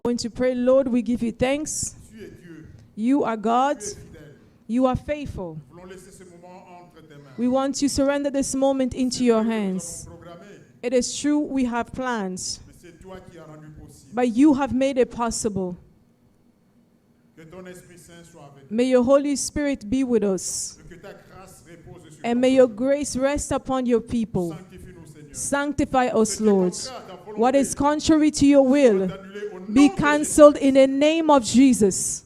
going to pray, Lord, we give you thanks. Tu es Dieu. You are God. Tu es fidèle. You are faithful. Nous voulons laisser ce moment entre tes mains. We want to surrender this moment into your Nous hands. avons programmé, It is true we have plans, mais c'est toi qui as rendu possible. but you have made it possible. Que ton Esprit Saint soit avec May your Holy Spirit be with us, nous. Que ta grâce repose sur and ton may peuple. your grace rest upon your people. Sanctifie-nous, Seigneur. Sanctify us, Ce qui est Lord. contraire à ta volonté, What is contrary to your will, d'annuler au nom be de Jésus. cancelled in the name of Jesus.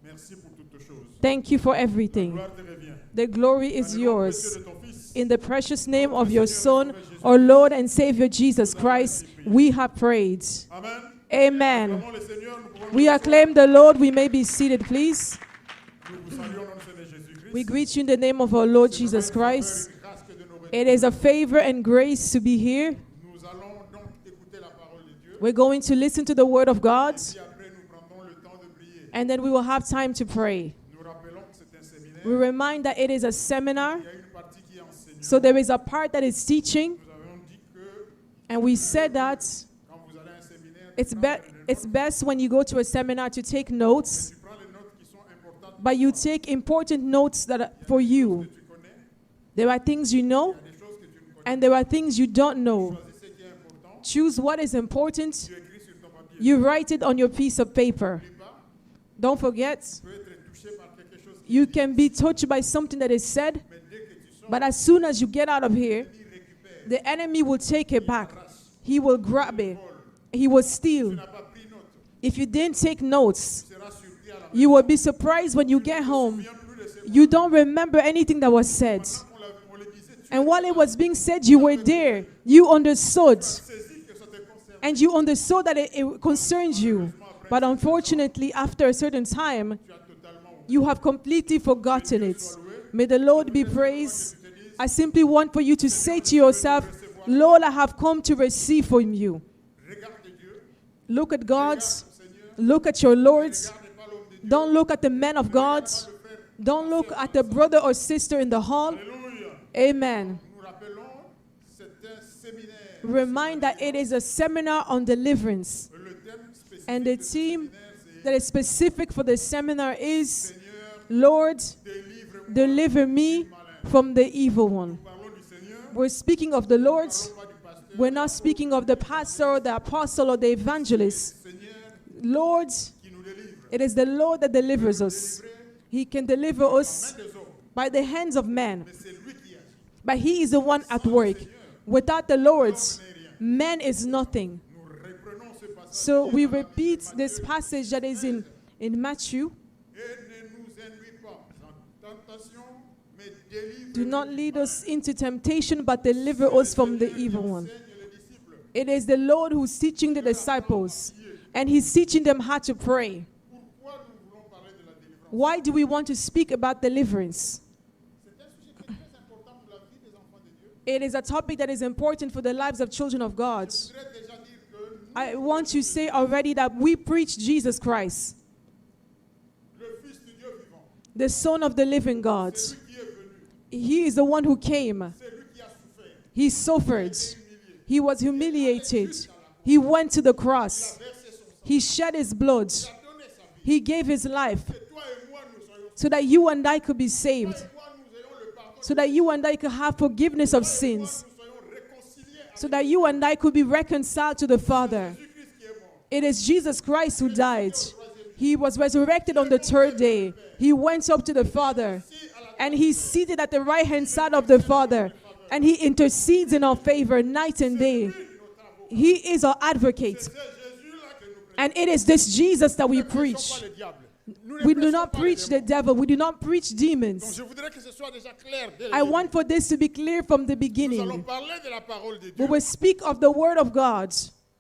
Merci pour toutes choses. Thank you for everything. Gloire te revient. The glory Dans is le nom yours. précieux de ton Fils, In the precious name of your Son, our Lord and Savior Jesus Christ, we have prayed. Amen. Amen. Acclamons le Seigneur, nous pouvons We nous acclaim the Lord. We may be seated, please. Nous vous saluons au nom du Seigneur Jésus-Christ. We greet you in the name of our Lord C'est Jesus vraiment une Christ. faveur et une grâce que de nous retrouver. It is a favor and grace to be here. Nous allons donc écouter la parole de Dieu. We're going to listen to the word of God, Puis après, nous prendrons le temps de prier. and then we will have time to pray. Nous rappelons que c'est un séminaire. We remind that it is a seminar, Il y a une partie qui est enseignante. so there is a part that is teaching, Nous avons dit que and we said that quand vous allez à un séminaire, it's best when you go to a seminar to take notes, tu prends les notes qui sont importantes but you take important notes that are for you. que tu connais, There are things you know, des choses que tu ne connais and there are things you don't know. pas. Choisis ce qui est important. Choose what is important. Tu écris sur ton papier. You write it on your piece of paper. N'oublie pas, Don't forget, tu peux être touché par quelque chose qui you can be touched by something that is said, mais dès que tu sors, but as soon as you get out of here, il récupère. the enemy will take it back. He will grab it. He will steal. Tu n'as pas pris note. If you didn't take notes, Tu seras surpris à la you will be surprised when you get home. maison. Plus de ce You don't remember anything that was said. on le disait, tu And while it was being said, you were there. You understood. saisis que ça te concerne. And you understood that it concerns you. But unfortunately, after a certain time, Tu as totalement oublié. you have completely forgotten it. May the Lord be praised. I simply want for you to say to yourself, Lord, I have come to receive from you. Regarde Dieu, Look at God. Seigneur. Look at your Lord. Regarde pas l'homme de Dieu. Don't look at the man of God. Don't look at the brother or sister in the hall. Alléluia. Amen. Nous rappelons, c'est un séminaire. Remind that it is a seminar on deliverance. Le thème spécifique And the de ce theme séminaire, that is specific for the seminar is, c'est Seigneur, Lord, délivre-moi. deliver me from the evil one. Parlons du Seigneur, We're speaking of the Lord. pas du pasteur. We're not speaking of the pastor or the apostle or the evangelist. Seigneur Lord, qui nous délivre. it is the Lord that delivers us. He can deliver us Des hommes, by the hands of man, mais c'est lui qui agit. but He is the one at work. Without the Lord, man is nothing. Nous reprenons ce passage. So we repeat this passage that is in Matthew. Et ne nous induis pas en tentation, mais délivre. Do not lead us into temptation, but deliver us from the evil one. Enseigne les disciples. It is the Lord who's teaching the disciples, and He's teaching them how to pray. Pourquoi nous voulons parler de la délivrance? Why do we want to speak about deliverance? C'est un sujet qui est très important pour la vie des enfants de Dieu. It is a topic that is important for the lives of children of God. Je voudrais déjà dire que nous, I want to say already that we preach Jesus Christ, le Fils du Dieu vivant, the Son of the living God. c'est lui qui est venu, He is the one who came. c'est lui qui a souffert, He suffered. humilié, He was humiliated. He went to the cross. versé son sang, He shed his blood. a donné sa vie. He gave his life Que toi et moi nous soyons so that you and I could be saved, toi nous ayons le pardon, so that you and I could have forgiveness of sins, nous soyons réconciliés so that you and I could be reconciled to the Father. avec Jésus-Christ qui est mort. It is Jesus Christ who died. He was resurrected on the third day. He went up to the Father, and He's seated at the right hand side of the Father, and He intercedes in our favor night and day. He is our advocate. C'est Jésus-là que nous prêchons. And it is this Jesus that we Pas preach. le diable. Nous ne We do prêchons not pas preach les the démons. devil. We do not preach Donc demons. je voudrais que ce soit déjà clair dès le I début. want for this to be clear from the Nous allons beginning. parler de la parole de We Dieu, will speak of the word of God,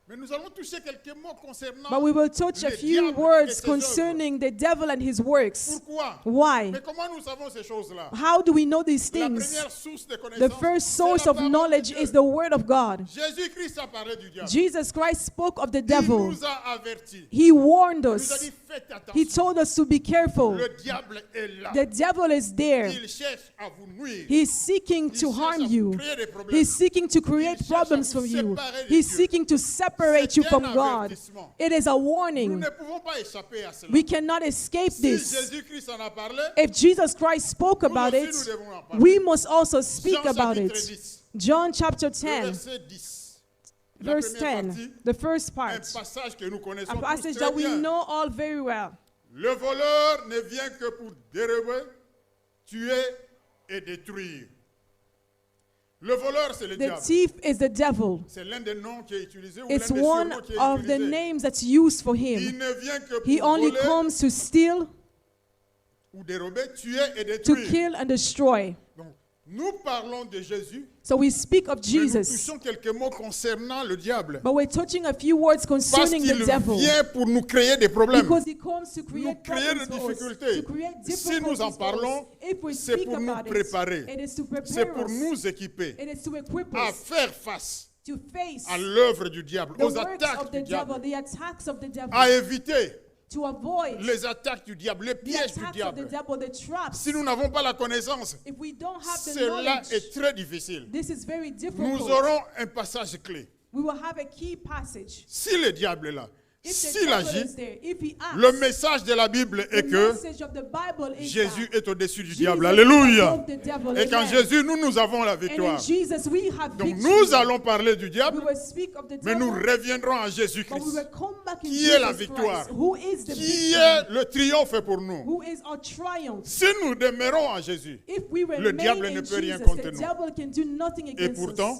mais nous allons toucher quelques mots concernant but we will touch a le few diable et words ses concerning the devil and his works. Pourquoi? Why? Mais comment nous savons ces choses-là? How do we know these La things? première source de The connaissance, first c'est source la of parole knowledge de Dieu. is the word of God. Jésus-Christ a parlé du diable. Jesus Christ spoke of the Il devil. nous a avertis. He warned Il nous a us. dit faites He attention. told us to be careful. Le diable est là. The devil is there. Il cherche à vous nuire. He's seeking Il to cherche harm à you. créer des problèmes. He's seeking to create Il cherche à problems vous from you. séparer de He's Dieu. seeking to separate separate you C'est from un God. avertissement. It is a Nous warning. ne pouvons pas échapper à cela. We cannot escape Si this. Jésus-Christ en a parlé, If Jesus Christ spoke nous about aussi, it, nous devons en parler. we must also speak Jean about chapitre it. 10, John chapter le 10, verset 10. La verse première 10, partie, the first un part, passage que nous connaissons a tous passage très that we bien. know all very well. Le voleur ne vient que pour dérober, tuer et détruire. Le voleur, c'est le The diable. thief is the devil. C'est l'un des noms qui est utilisé ou It's l'un des one surnoms qui est of the utilisé. names that's used for Il him. ne vient que He pour only voler comes to steal, ou dérober, tuer et to détruire. kill, and destroy. Donc, nous parlons de Jésus, So we speak of mais nous Jesus, touchons quelques mots concernant le diable. but we're touching a few words Parce concerning qu'il the devil. vient pour nous créer des problèmes. Because he comes to Nous create créer problems des for us, difficultés. to create Si nous difficulties en for us. parlons, If we c'est speak pour nous about préparer. it, it is to C'est prepare pour us. nous équiper It is to equip à us faire face to face à l'œuvre du diable, the aux works attaques of du the devil, diable, the attacks of the devil, à éviter to avoid les attaques du diable, les the pièges du attacks of the diable. devil, the traps. Si nous n'avons pas la connaissance, If we don't have the cela knowledge, est très difficile. this is very Nous difficult. aurons un passage clé. We will have a key passage. Si le diable est là, If the s'il devil agit, is there, if he acts, le message de la Bible est the que message of the Bible is Jésus that est au-dessus du Jesus diable. is Alléluia. above the devil. Et qu'en Amen. Jésus, nous avons la And in victoire. Jesus we have Donc victory. nous allons parler du We diable, will speak of the mais nous devil, reviendrons à but we Jésus-Christ, will come back in qui est la Jesus victoire, Christ, who is the qui victory, est le triomphe pour nous. who is our triumph. Si nous demeurons en Jésus, If we le remain diable in ne peut rien Jesus, contre the nous. devil can do nothing Et against pourtant, us.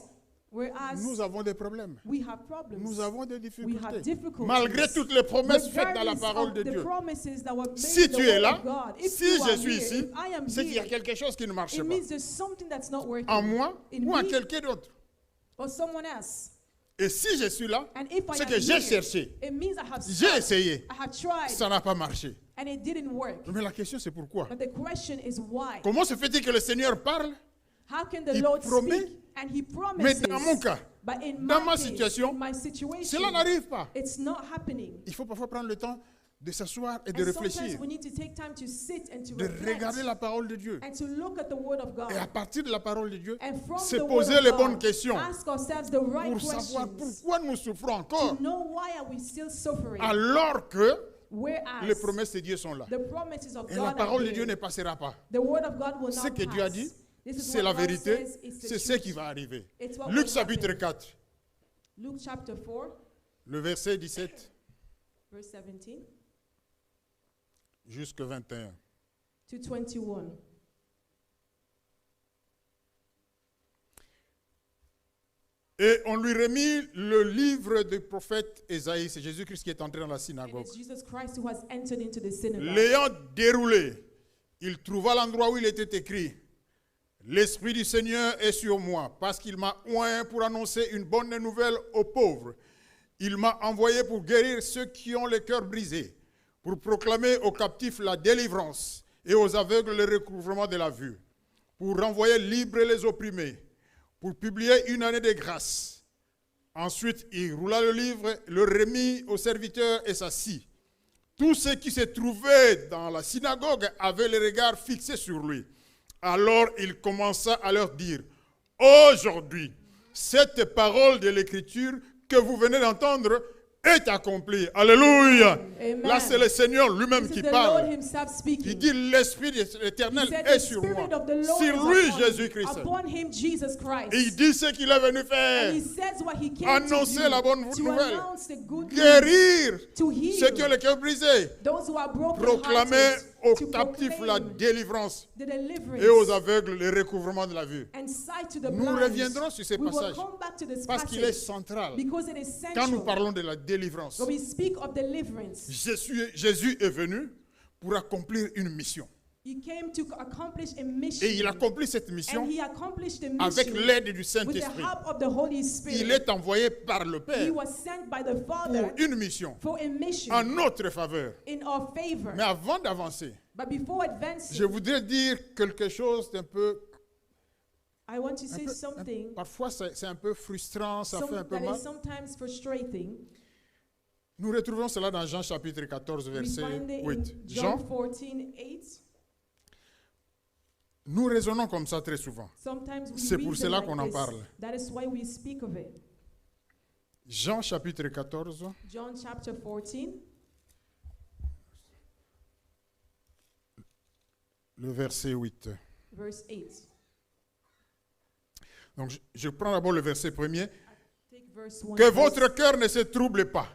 Whereas nous avons des problèmes. we have problems. Nous avons des We have difficultés. difficulties. Malgré toutes les promesses faites dans la Regardless parole of de the Dieu. promises that were made Si in the tu word es là, of God, if si you je are suis here, ici, if I am c'est qu'il y a here, quelque chose qui ne marche it pas. means there's something that's not working En moi in ou en me quelqu'un d'autre. or someone else. Et si je suis là, And if I c'est am que j'ai here, cherché, it means I have j'ai tried. essayé, I have tried ça n'a pas marché. and it didn't work. Mais la question c'est pourquoi? But the question is why? Comment se fait-il que le Seigneur parle? How can the Il Lord promet, speak and he mais promises? dans mon cas, But in dans my ma case, situation, in my situation, cela n'arrive pas. it's not happening. Il faut parfois prendre le temps de s'asseoir et de And réfléchir, sometimes we need to take time to sit and to de reflect regarder la parole de Dieu. and to look at the Word of God. Et à partir de la parole de Dieu, And from se the Word poser of les God, bonnes questions ask ourselves the right pour savoir questions pourquoi nous souffrons to encore know why are we still suffering, alors que whereas les promesses de Dieu sont là. the promises of Et God la are parole de Dieu there. ne passera pas. The Word of God will Ce not que Dieu a pass. dit, This is c'est what la God vérité, says is the c'est ce truth. qui va arriver. It's what Luc will chapitre happen. 4, Luke chapter 4, le verset 17 verse 17 jusqu'au 21. to 21. Et on lui remit le livre du prophète Ésaïe. C'est Jésus-Christ qui est entré dans la And synagogue. it's Jesus Christ who has entered into the synagogue. L'ayant déroulé, il trouva l'endroit où il était écrit: L'Esprit du Seigneur est sur moi, parce qu'il m'a oint pour annoncer une bonne nouvelle aux pauvres. Il m'a envoyé pour guérir ceux qui ont le cœur brisé, pour proclamer aux captifs la délivrance et aux aveugles le recouvrement de la vue, pour renvoyer libres les opprimés, pour publier une année de grâce. Ensuite, il roula le livre, le remit au serviteur et s'assit. Tous ceux qui se trouvaient dans la synagogue avaient les regards fixés sur lui. Alors il commença à leur dire: Aujourd'hui, cette parole de l'Écriture que vous venez d'entendre est accomplie. Alléluia. Amen. Là, c'est le Seigneur lui-même This qui is the Lord parle. himself Il speaking. dit: L'Esprit de He l'Éternel said, est the sur Spirit moi. of the Lord Sur is lui, upon, Jésus-Christ. upon him, Jesus Christ. Et il dit ce qu'il est venu And he faire: says what he came annoncer to do, la bonne to nouvelle, announce the good news, guérir to heal ceux qui ont le cœur brisé, those who are broken proclamer aux to captifs la proclaim délivrance the deliverance et aux aveugles le recouvrement de la vue. and sight to the Nous blind. reviendrons sur ces We will passages come back to this parce qu'il est passage central. because it is Quand nous central. parlons de la délivrance, When we speak of deliverance, Jésus est venu pour accomplir une mission. he came to accomplish a mission. Et il accomplit cette mission And he accomplished the avec mission l'aide du with the Saint-Esprit. help of the Holy Spirit. Il est envoyé par le He Père was sent by the Father pour une mission for a mission en notre faveur. in our favor. Mais avant d'avancer, But before advancing, je voudrais dire quelque chose d'un peu, I want to say something parfois c'est un peu frustrant, ça fait un peu that mal. is sometimes frustrating. Nous retrouvons cela dans Jean chapitre 14, We verset find it 8. in Jean, John 14:8. nous raisonnons comme ça très souvent. Sometimes we C'est pour reason cela like qu'on en this. parle. That is why we speak of it. Jean chapitre 14, John chapter 14, le verset 8. verse 8. Donc je prends d'abord le verset premier. Take verse 1. Que votre cœur ne se trouble pas.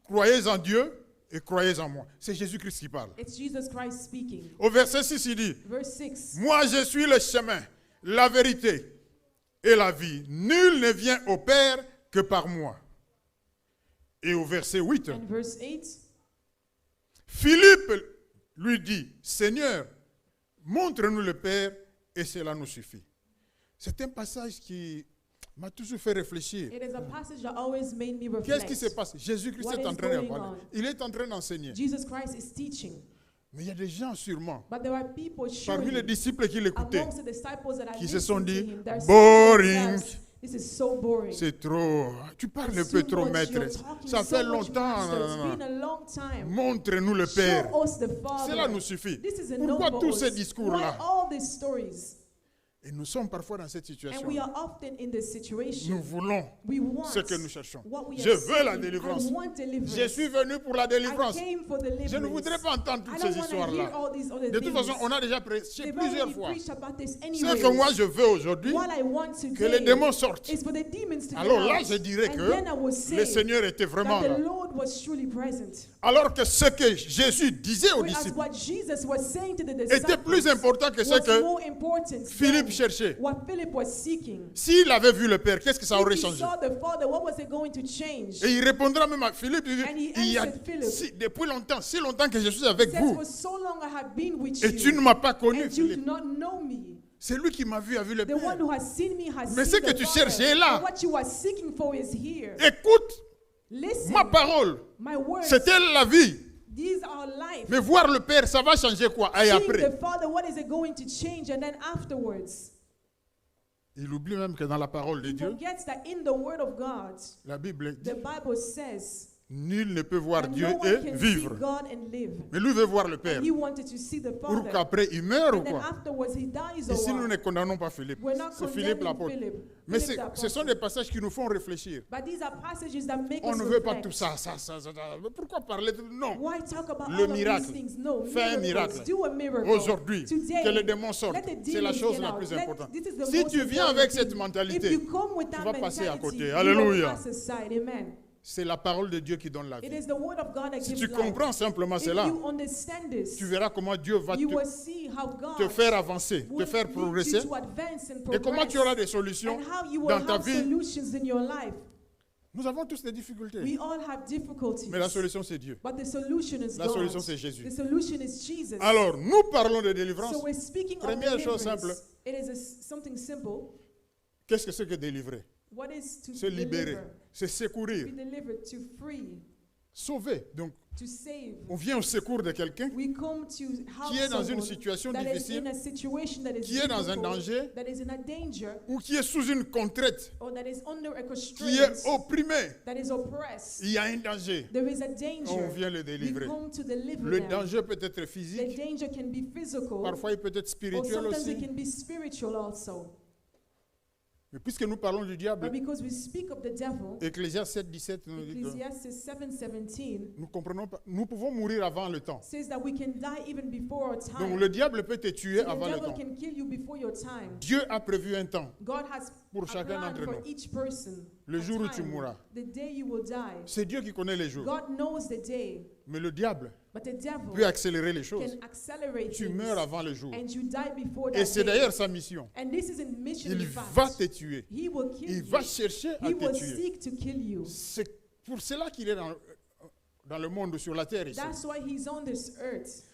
Croyez en Dieu et croyez en moi. C'est Jésus-Christ qui parle. It's Jesus Christ speaking. Au verset 6, il dit, Verse 6. moi je suis le chemin, la vérité et la vie. Nul ne vient au Père que par moi. Et au verset 8, And verse 8. Philippe lui dit, Seigneur, montre-nous le Père et cela nous suffit. C'est un passage qui m'a toujours fait réfléchir. It is a passage that always made me Qu'est-ce qui se reflect. passe? Jésus-Christ What est en is train de going parler. on? Il est en train d'enseigner. Jesus Christ is teaching. Mais il y a des gens sûrement, But there are people parmi les surely disciples qui l'écoutaient, amongst the disciples that are qui se sont listening to dit, him, they're saying to boring. themselves, this is so boring. C'est trop. Tu parles un It's peu too trop, much. maître. You're talking Ça so fait much, longtemps. Master. It's Non, non, been non. a long time. Montre-nous le Père. Show us the Father. Cela nous suffit. This is Pourquoi enough for tous ces us. discours-là? Why all these stories? Et nous sommes parfois dans cette And situation. we are often in this situation. Nous voulons We want ce que nous cherchons. what we Je are veux la seeking. délivrance. I want deliverance. Je suis venu pour la délivrance. I came for deliverance. Je ne voudrais pas entendre I toutes don't ces want to hear histoires-là. all these other De toute things. façon, on a déjà prêché They've plusieurs already fois. preached about this Ce anyways. que moi je veux aujourd'hui, What I want que today les démons sortent. is for the demons to Alors get là, out. je dirais And que then I will say le Seigneur était vraiment that là. the Lord was truly present. Alors que ce que Jésus disait aux Whereas disciples what Jesus was saying to the était disciples plus important que ce was que more important Philippe than cherchait. what Philip was seeking. S'il avait vu le Père, qu'est-ce que ça aurait If he changé? saw the Father, what was it going to change? Et il répondra même à Philippe, il And he dit, il y a answered Philip. depuis longtemps, si longtemps que je suis avec He says, vous, for so long I have been with et tu ne you, m'as pas connu, and you do Philippe. not know me. C'est lui qui m'a vu, a vu le The one Père. who has seen me has Mais seen ce que the tu Father. cherches est là. And what you are seeking for is here. Écoute Listen, ma parole. my words, C'était la vie. these are life. Mais voir le Père, ça va changer quoi? Et Seeing après? the Father, what is it going to change? And then afterwards, Il oublie même que dans la parole de he Dieu, forgets that in the Word of God, la Bible dit, the Bible says nul ne peut voir that Dieu no one et can vivre. see God and live. Mais lui veut voir le Père. And he wanted to see the Pour Father. qu'après il meure ou And then quoi? afterwards he dies or Ici, nous what? ne condamnons pas Philippe. We're not C'est Philippe condemning l'apôtre. Philip. Mais Philip the ce sont apostle. des passages qui nous font réfléchir. But these are passages that make On us ne veut pas reflect. tout ça. Mais pourquoi parler de... Non. Why talk about Le all miracle. of these things? No, Fais un miracles. miracle. Do a miracle. Aujourd'hui, Today, que les démons sortent. let the C'est la demons chose get la out. plus Let- importante. this is the Si most tu viens important avec thing. cette If mentalité, you come with that vas passer à mentality, côté. you Alléluia. will pass aside. Amen. c'est la parole de Dieu qui donne la It vie. is the word of God that Si gives tu life. comprends simplement If cela, you understand this, tu verras comment Dieu va you will see how te God faire avancer, te will faire lead progresser, you to advance and et comment progress, tu auras des solutions and how you will dans ta have vie. solutions in your life. Nous avons tous des difficultés, We all have difficulties, mais la solution c'est Dieu. but the solution is La God. solution c'est Jésus. The solution is Jesus. Alors, nous parlons de délivrance. So we're speaking of Première chose deliverance. simple. It is something simple. Qu'est-ce que c'est que délivrer? What is to Se libérer, deliver? se secourir, Be delivered, to free, sauver. Donc, to save. on vient au secours de quelqu'un We come to help qui est dans une someone situation that is difficile, in a situation that is qui est dans un difficult, danger, that is in a danger, ou qui est sous une contrainte, or that is under a qui est constraint, opprimé. that is oppressed. Il y a un danger. There is a danger. On vient le We délivrer. come to deliver Le them. danger peut être The physique, danger can be physical, parfois il peut être or spirituel sometimes it aussi. can be spiritual also. Mais puisque nous parlons du diable, But because we speak of the devil, Ecclésiaste 7, 17 nous dit que Ecclesiastes 7:17 nous comprenons pas, nous pouvons mourir avant le temps. says that we can die even before our time. Donc le diable peut te tuer So the avant le devil temps. can kill you before your time. Dieu a prévu un temps, God has pour a chacun plan d'entre for nous. each person. Le a jour où tu time, mourras. the day you will die. C'est Dieu qui connaît les jours. God knows the day, Mais le diable but the devil peut accélérer les choses. can accelerate Tu things, meurs avant le jour. and you die before Et that c'est day. d'ailleurs sa mission. And this is in mission, Il in fact. va te tuer. He will kill Il you. va chercher à He will te tuer. seek to kill you. C'est pour cela qu'il est dans le monde, sur la terre ici. That's why he's on this earth.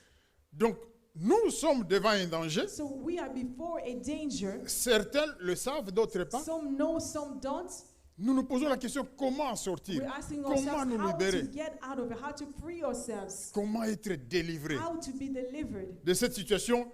Donc, nous sommes devant un danger. So we are before a danger. Certains le savent, d'autres pas. Some know, some don't. Nous nous posons la question comment en sortir, We're asking comment ourselves nous how libérer, to get out of it, how to free ourselves, comment être délivré how to be delivered de cette situation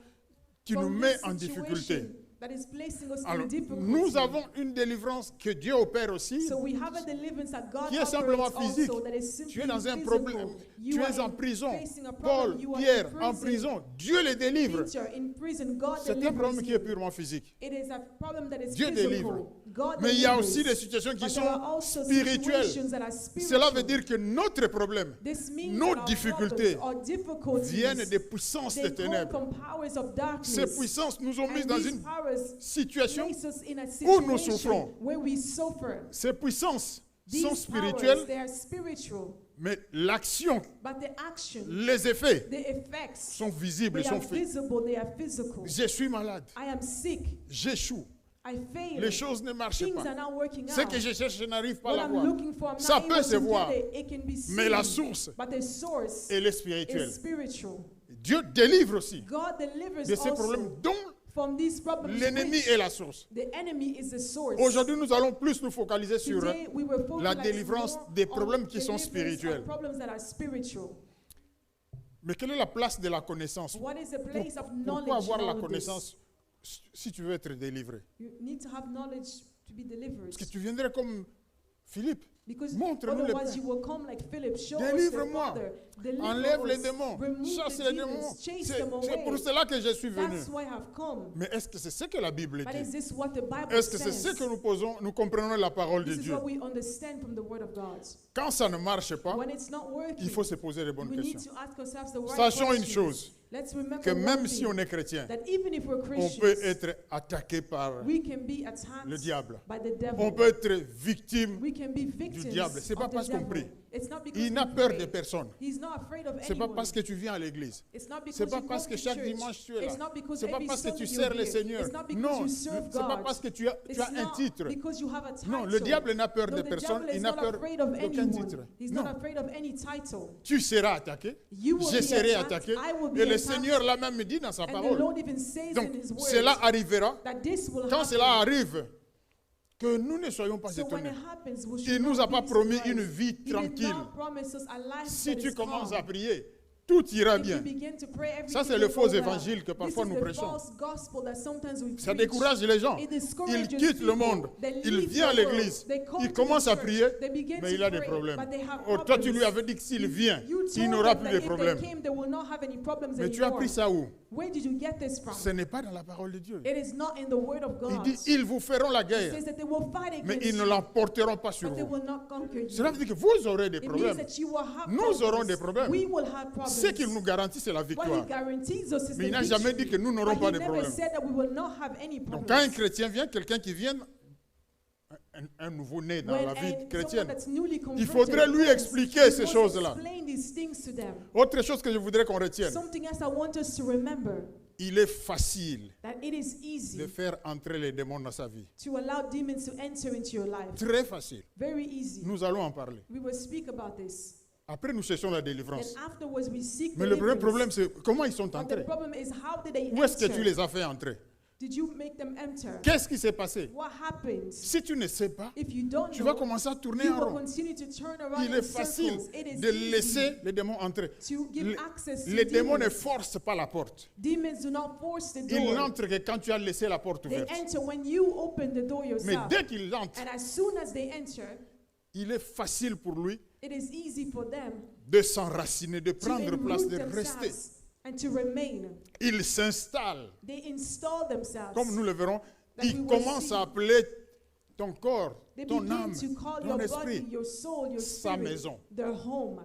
qui nous from met this en situation difficulté. that is placing us Alors, in difficulty. nous avons une délivrance que Dieu opère aussi, So we have a deliverance that God qui est simplement operates physique. also, that is simply Tu es dans un physical. problème, You tu are es en prison. facing a Paul, problem. You are Pierre, in en prison. Dieu les délivre. Peter in prison. God C'est un delivers problème qui est you. purement physique. It is a problem that is Dieu physical. délivre. God Mais il y a delivers. aussi des situations qui But there are sont also spirituelles. situations that are spiritual. Cela veut dire que notre problème, This means nos that our difficultés problems, our difficulties, viennent des puissances they des come ténèbres. from powers of Ces darkness. puissances nous ont mis And dans these une powers situation place us in a où nous situation souffrons. where we suffer. Ces puissances These sont powers, spirituelles, they are spiritual, mais l'action, but the action, les effets the effects, sont visibles, they sont are faits. visible, they are physical. Je suis malade, I am sick. j'échoue, I fail. les choses ne marchent Things pas. are not working Ce out. que je cherche, je n'arrive pas à What la I'm voir. looking for, I'm Ça not peut able se to voir, get it. It can be seen. mais la source, But the source elle est spirituelle. is spiritual. Dieu délivre aussi God delivers de ces problèmes also dont from these problems. l'ennemi which est la source. The enemy is the source. Aujourd'hui, nous allons plus nous focaliser sur Today, we will focus la délivrance more des on problèmes qui sont deliverance spirituels. of problems that are spiritual. Mais quelle est la place de la connaissance? What is the place of knowledge? Pourquoi avoir in la all of this? connaissance si tu veux être délivré? You need to have knowledge to be delivered. Parce que tu viendrais comme Philippe. Because Montre-nous les otherwise pains. you will come like Philip. Show us the Délivre-moi. Father. Deliver Enlève les us. démons. Remove Chasse the les demons. démons. Chase C'est them c'est pour away. cela que je suis venu. That's why I've come. Mais est-ce que c'est ce que la Bible But dit? is this what the Bible Est-ce que c'est says? ce que nous comprenons la parole de This is Dieu? what we understand from the Word of God. Quand ça ne marche pas, When it's not working, il faut se poser les bonnes we need questions. to ask ourselves the right Sachons une questions. chose, Let's remember que one même thing, si on est chrétien, that even if we're on Christians, peut être attaqué par we can be attacked le diable. by the devil. On peut être victime. We can be victims diable. C'est pas of the parce qu'on devil. prie. It's not because Il n'a we peur pray. de personne. He's not afraid of C'est pas anyone. parce que tu viens à l'église. It's not because C'est pas you parce come que to chaque church. dimanche tu es là. It's not because C'est pas every parce que tu Sunday sers you're le here. Seigneur. It's not because Non, you serve c'est pas God. parce que tu as It's un not titre. because you have a title. Non, le diable n'a peur No, de the personne, devil is il n'a not peur afraid of d'aucun anyone. titre. He's Non. not afraid of any title. Tu seras attaqué, You will je be serai attacked, attaqué, I will be et le attacked. Seigneur l'a même dit dans sa And the parole. Lord even says Donc, in His word cela arrivera that this will quand happen. cela arrive, que nous ne soyons pas So when étonnés. it happens, we Il should ne nous not a pas be promis surprised. une vie He did tranquille. not promise us a life Si that tu is commences calm. à prier, tout ira If bien. you begin to pray, Ça, c'est everything le will faux go well. évangile que parfois This nous is the prêchons. false gospel that sometimes we Ça preach. décourage les gens. It discourages Ils quittent le people. monde. They Il leave vient à the world. l'église. They come Il to commence the à church. prier, They begin mais to il a des pray, problèmes. but they have Or toi, tu lui problems. avais dit que s'il vient, You il told n'aura them plus that de if problèmes. they came, they will not have any problems Mais tu as anymore. pris ça où? Where did you get this from? Ce n'est pas dans la parole de Dieu. It is not in the word of Il God. dit, ils vous feront la It guerre, says that they will fight mais against ils ne you, l'emporteront pas sur but they vous. will not conquer you. Cela veut dire que vous aurez des It means problèmes. that you will have Nous problems. aurons des problèmes. We will have problems. Ce qu'il nous garantit, c'est la What victoire. he guarantees us is Mais il the n'a jamais victory. dit que nous n'aurons But pas he de never problèmes. said that we will not have any Donc problems. quand un chrétien vient, quelqu'un qui vient, un nouveau-né dans When la vie someone chrétienne, that's newly il converted faudrait lui comes, expliquer he ces must choses-là. explain these things to them. Autre chose que je voudrais qu'on retienne, Something else I want us to remember, il est facile that it is de easy faire entrer les démons dans sa vie. to allow demons to enter into your life. Très facile. Very easy. Nous allons en parler. We will speak about this. Après, nous cherchons la And délivrance. afterwards we seek Mais le vrai deliverance. problème, c'est comment ils sont But the entrés. problem is, how did they Où est-ce que enter? tu les as fait entrer? Did you make them enter? Qu'est-ce qui s'est passé? What happens? Si tu ne sais pas, If you don't tu vas know, commencer à tourner you en will rond. continue to turn around Il in est facile circles. It is de easy laisser les démons entrer. to give Les, access to les démons ne demons. forcent pas la porte. Demons do not force the Ils door. n'entrent que quand tu as laissé la porte They ouverte. enter when you open the door Mais yourself. dès qu'ils entrent, And as soon as they enter, il est facile pour lui it is easy for them de s'enraciner, de to prendre place, enroot de rester. themselves and to remain. Il s'installe. They install themselves. Comme nous le verrons, That il we will commence see. à appeler ton corps, They ton begin âme, to call ton your esprit, body, your soul, your sa spirit, maison. their home.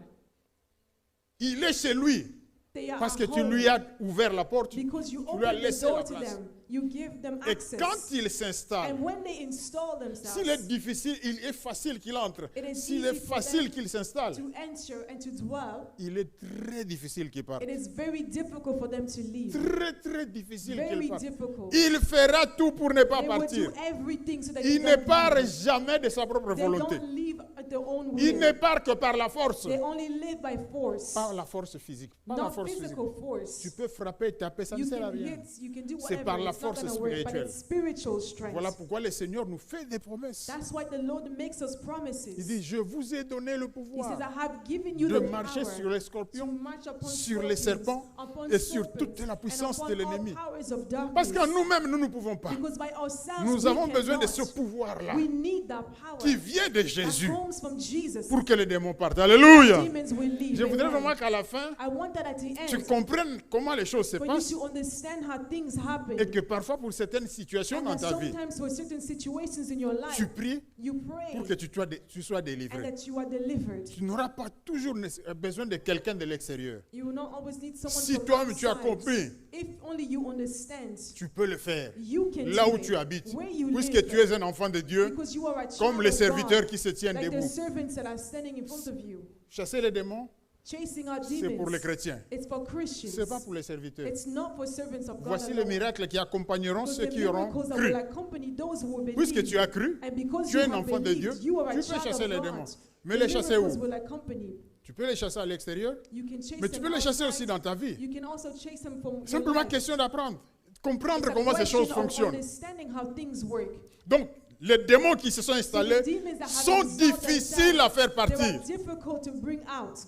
Il est chez lui They are parce que at tu home lui as ouvert la porte, because you tu lui as open the laissé door la to place. them. You give them Et access. quand il s'installe, And when they install themselves, s'il est difficile, il est facile qu'il entre. It is S'il easy est for facile them qu'il s'installe, to enter and to dwell, il est très difficile qu'il parte. it is very difficult for them to leave. Très, très difficile qu'il Very parte. difficult. Il fera tout pour ne pas They will partir. do everything so that Il they ne don't part leave. jamais de sa propre They volonté. don't leave at their own Ils will. ne partent que par la force. They only live by force, Par la force physique. Par la not force physique. physical force. Tu peux frapper, taper, ça ne You sert à can rien. hit, you can do C'est par whatever. la It's not force gonna work, but spirituelle. it's spiritual strength. Voilà pourquoi le Seigneur nous fait des promesses. That's why the Lord makes us promises. Il dit, je vous ai donné le He pouvoir says, I have given you de the marcher power sur les to scorpions, march upon sur les scorpions, serpents upon et sur serpents, toute la puissance and de upon all l'ennemi. powers of darkness. Parce qu'en nous-mêmes, nous ne pouvons pas. Because by ourselves Nous we avons besoin de cannot. ce pouvoir-là We need that power qui vient de that Jésus comes from Jesus. pour que les démons partent. Alléluia. Demons will leave. Je voudrais Amen. vraiment qu'à la fin, I want that at the tu end comprennes comment les choses se for you passent to understand how things happen. et que parfois pour certaines situations And dans that ta vie, sometimes for certain situations in your life, tu pries you pray pour que tu sois and délivré. that you are delivered. Tu n'auras pas toujours besoin de quelqu'un de l'extérieur. You will not always need someone Si from toi-même tu as outside. compris, If only you understand, tu peux le faire you can là do où it. tu habites. Where you Puisque live, tu es un enfant de Dieu, because you are a child comme les of serviteurs God, qui se tiennent like the debout. servants that are standing in front of you. Chasser les démons, Chasing out c'est pour les demons, chrétiens. it's for Christians. Ce n'est pas pour les serviteurs. It's not for servants of God Voici les alone. miracles qui accompagneront Because ceux the qui auront miracles that cru. will accompany those who will Puisque believe. tu as cru, And because tu you es un have enfant de Dieu, believed, you are a tu peux child chasser of les God. démons. The Mais les chasser où? miracles will accompany. Tu peux les chasser à l'extérieur, You can chase mais tu them peux les chasser outside. aussi dans ta vie. You can also chase them from your Simplement life. question d'apprendre, It's comprendre a comment ces question choses of fonctionnent. understanding how things work. Donc, les démons qui se sont So installés the demons that have sont installed difficiles à faire themselves, partir. they are difficult to bring out.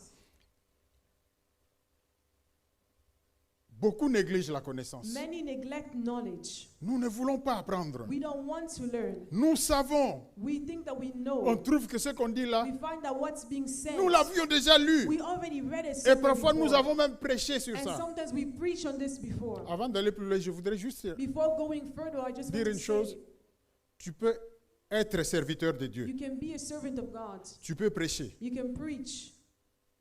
Beaucoup négligent la connaissance. Many neglect knowledge. Nous ne voulons pas apprendre. We don't want to learn. Nous savons. We think that we On know. trouve que ce qu'on dit là, We find that what's being said, nous l'avions déjà lu. we already read it Et somewhere parfois, nous before. avons même prêché sur And ça. sometimes we preach on this before. Avant d'aller plus loin, je voudrais juste Before going further, I just dire want une to chose. say, Tu peux être serviteur de Dieu. you can be a servant of God. Tu peux prêcher, You can preach,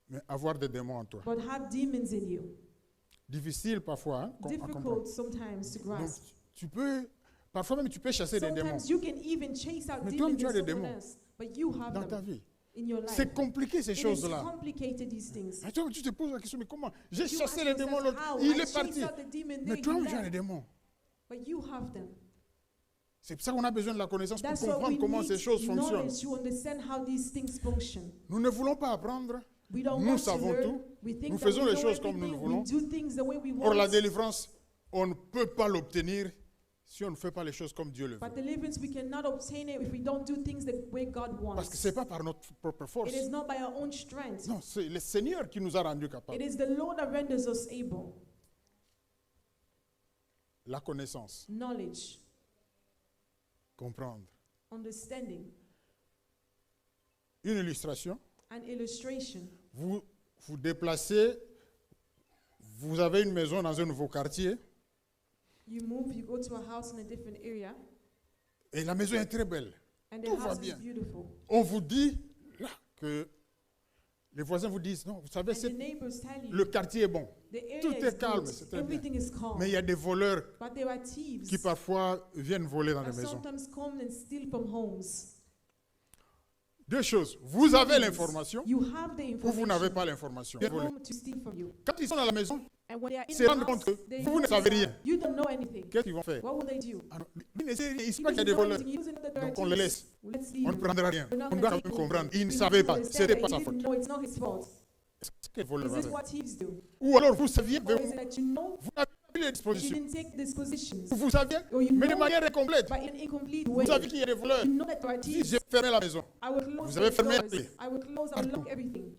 mais avoir des démons en toi. but have demons in you. Difficile parfois hein, à comprendre. Difficult sometimes to Donc, grasp. tu peux, parfois même tu peux chasser des démons Sometimes you can even chase out Mais demons toi-même, tu in as des someone démons else, but you have dans ta them vie. in your life. C'est compliqué ces It is choses-là. complicated, these things. Et toi, tu te poses la question, mais comment? J'ai You chassé ask les yourself, démons, l'autre, how? il I est parti. chased out the demon Mais there, toi, you tu as les left. démons. But you have them. C'est pour ça qu'on a besoin de la connaissance pour That's why we comprendre comment need ces choses fonctionnent. knowledge to understand how these things function. Nous ne voulons pas apprendre. We don't Nous want savons to learn. tout. We think Nous that faisons we les know choses comme nous everything. le voulons. We do things the way we Or la want. délivrance, on ne peut pas l'obtenir si on ne fait pas les choses comme Dieu le veut. But deliverance, we cannot obtain it if we don't do things the way God Parce que wants. ce n'est pas par notre propre force. It is not by our own strength. Non, c'est le Seigneur qui nous a rendus It capables. is the Lord that renders us able. La connaissance, Knowledge, comprendre. understanding, Une illustration, and illustration. vous vous déplacez, vous avez une maison dans un nouveau quartier You move, you go to a house in a different area, et la maison est très belle. and the Tout va house is bien. beautiful. On vous dit là que les voisins vous disent, non, vous savez, And the neighbors tell you le quartier est bon. the area tout is est calme, good, c'est très bien. everything is calm. Mais il y a des voleurs But there are thieves qui parfois viennent voler dans that les maisons. sometimes come and steal from homes. Deux choses. Vous avez l'information You have the ou vous n'avez information. pas l'information. They come to steal from you. Quand ils sont dans la maison, And when they are in se the rendent house, compte que they vous ne notice savez that rien. you don't know anything. Qu'est-ce qu'ils vont faire? What will they do? Alors, ils ne savent Because pas qu'il y a des you know voleurs. anything, you know that there are Donc on les thieves. laisse. Let's leave On ne him. prendra rien. We're not On gonna doit take quand même anything. comprendre. Ils ne We savaient need to pas. Ce understand n'était that pas he sa didn't faute. know it's not his fault. Qu'est-ce que les voleurs Is vont this faire? what thieves do? Ou alors vous saviez, Or is it that you know vous n'avez pas pris les you dispositions. didn't take these positions, Vous saviez, or you mais de know, manière incomplète. but in an incomplete way? Vous savez qu'il y a des voleurs. You know that there are Si thieves. j'ai fermé la maison, I will close Vous avez the fermé la doors. clé. I will close, I will lock everything.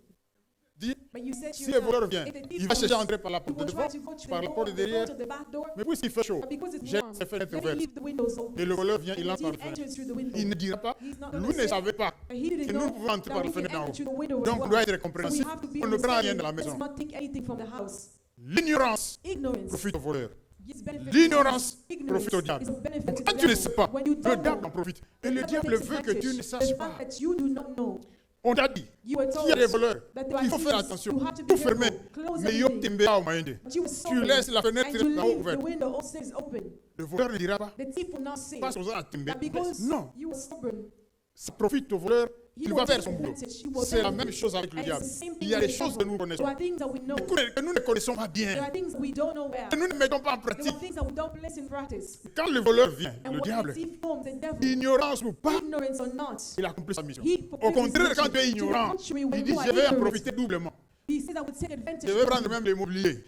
dis, But you said to si le voleur yourself, vient, if the thief il va chercher à comes, entrer par la he porte de will devant, try to go to par the la door, porte de the door derrière. to the back door, Mais puisqu'il fait chaud, but because it's j'ai warm, les fenêtres let me ouvertes. leave the windows open. Et le voleur vient, And il the entre par thief la fenêtre. enters through the window. Il ne dira pas, He's not lui gonna ne say, savait pas but he didn't que nous know pouvons entrer par that la we can fenêtre d'en enter haut. through the window as Donc on well. doit être So we compréhensif. have to be On ne prend rien de understanding. la Let's maison. not take anything from the house. L'ignorance Ignorance profite aux voleurs. gives benefit. L'ignorance Ignorance profite au diable. is a benefit to Quand the tu ne devil. sais pas, When you le don't diable know, en profite. Et the le devil diable takes veut que tu ne advantage. saches The pas. fact that you do not know, On t'a dit you were qu'il told y a des voleurs. that there are Il faut faire thieves. attention. You have to be Tout fermer. careful. Close Mais yo everything. timbe au moyen de. But you were Tu sober. laisses la fenêtre And you là-haut leave the ouverte. window upstairs open. Le voleur ne dira pas, The thief will not say passe aux à timber. that because Non, you were stubborn, ça profite aux voleurs Il va faire son boulot. C'est la même chose avec le diable. Il y a des choses que nous connaissons, que nous ne connaissons pas bien, que nous ne mettons pas en pratique. Quand le voleur vient, le diable, ignorance ou pas, il accomplit sa mission. Au contraire, quand tu es ignorant, il dit je vais en profiter doublement. Je vais prendre même les mobiliers,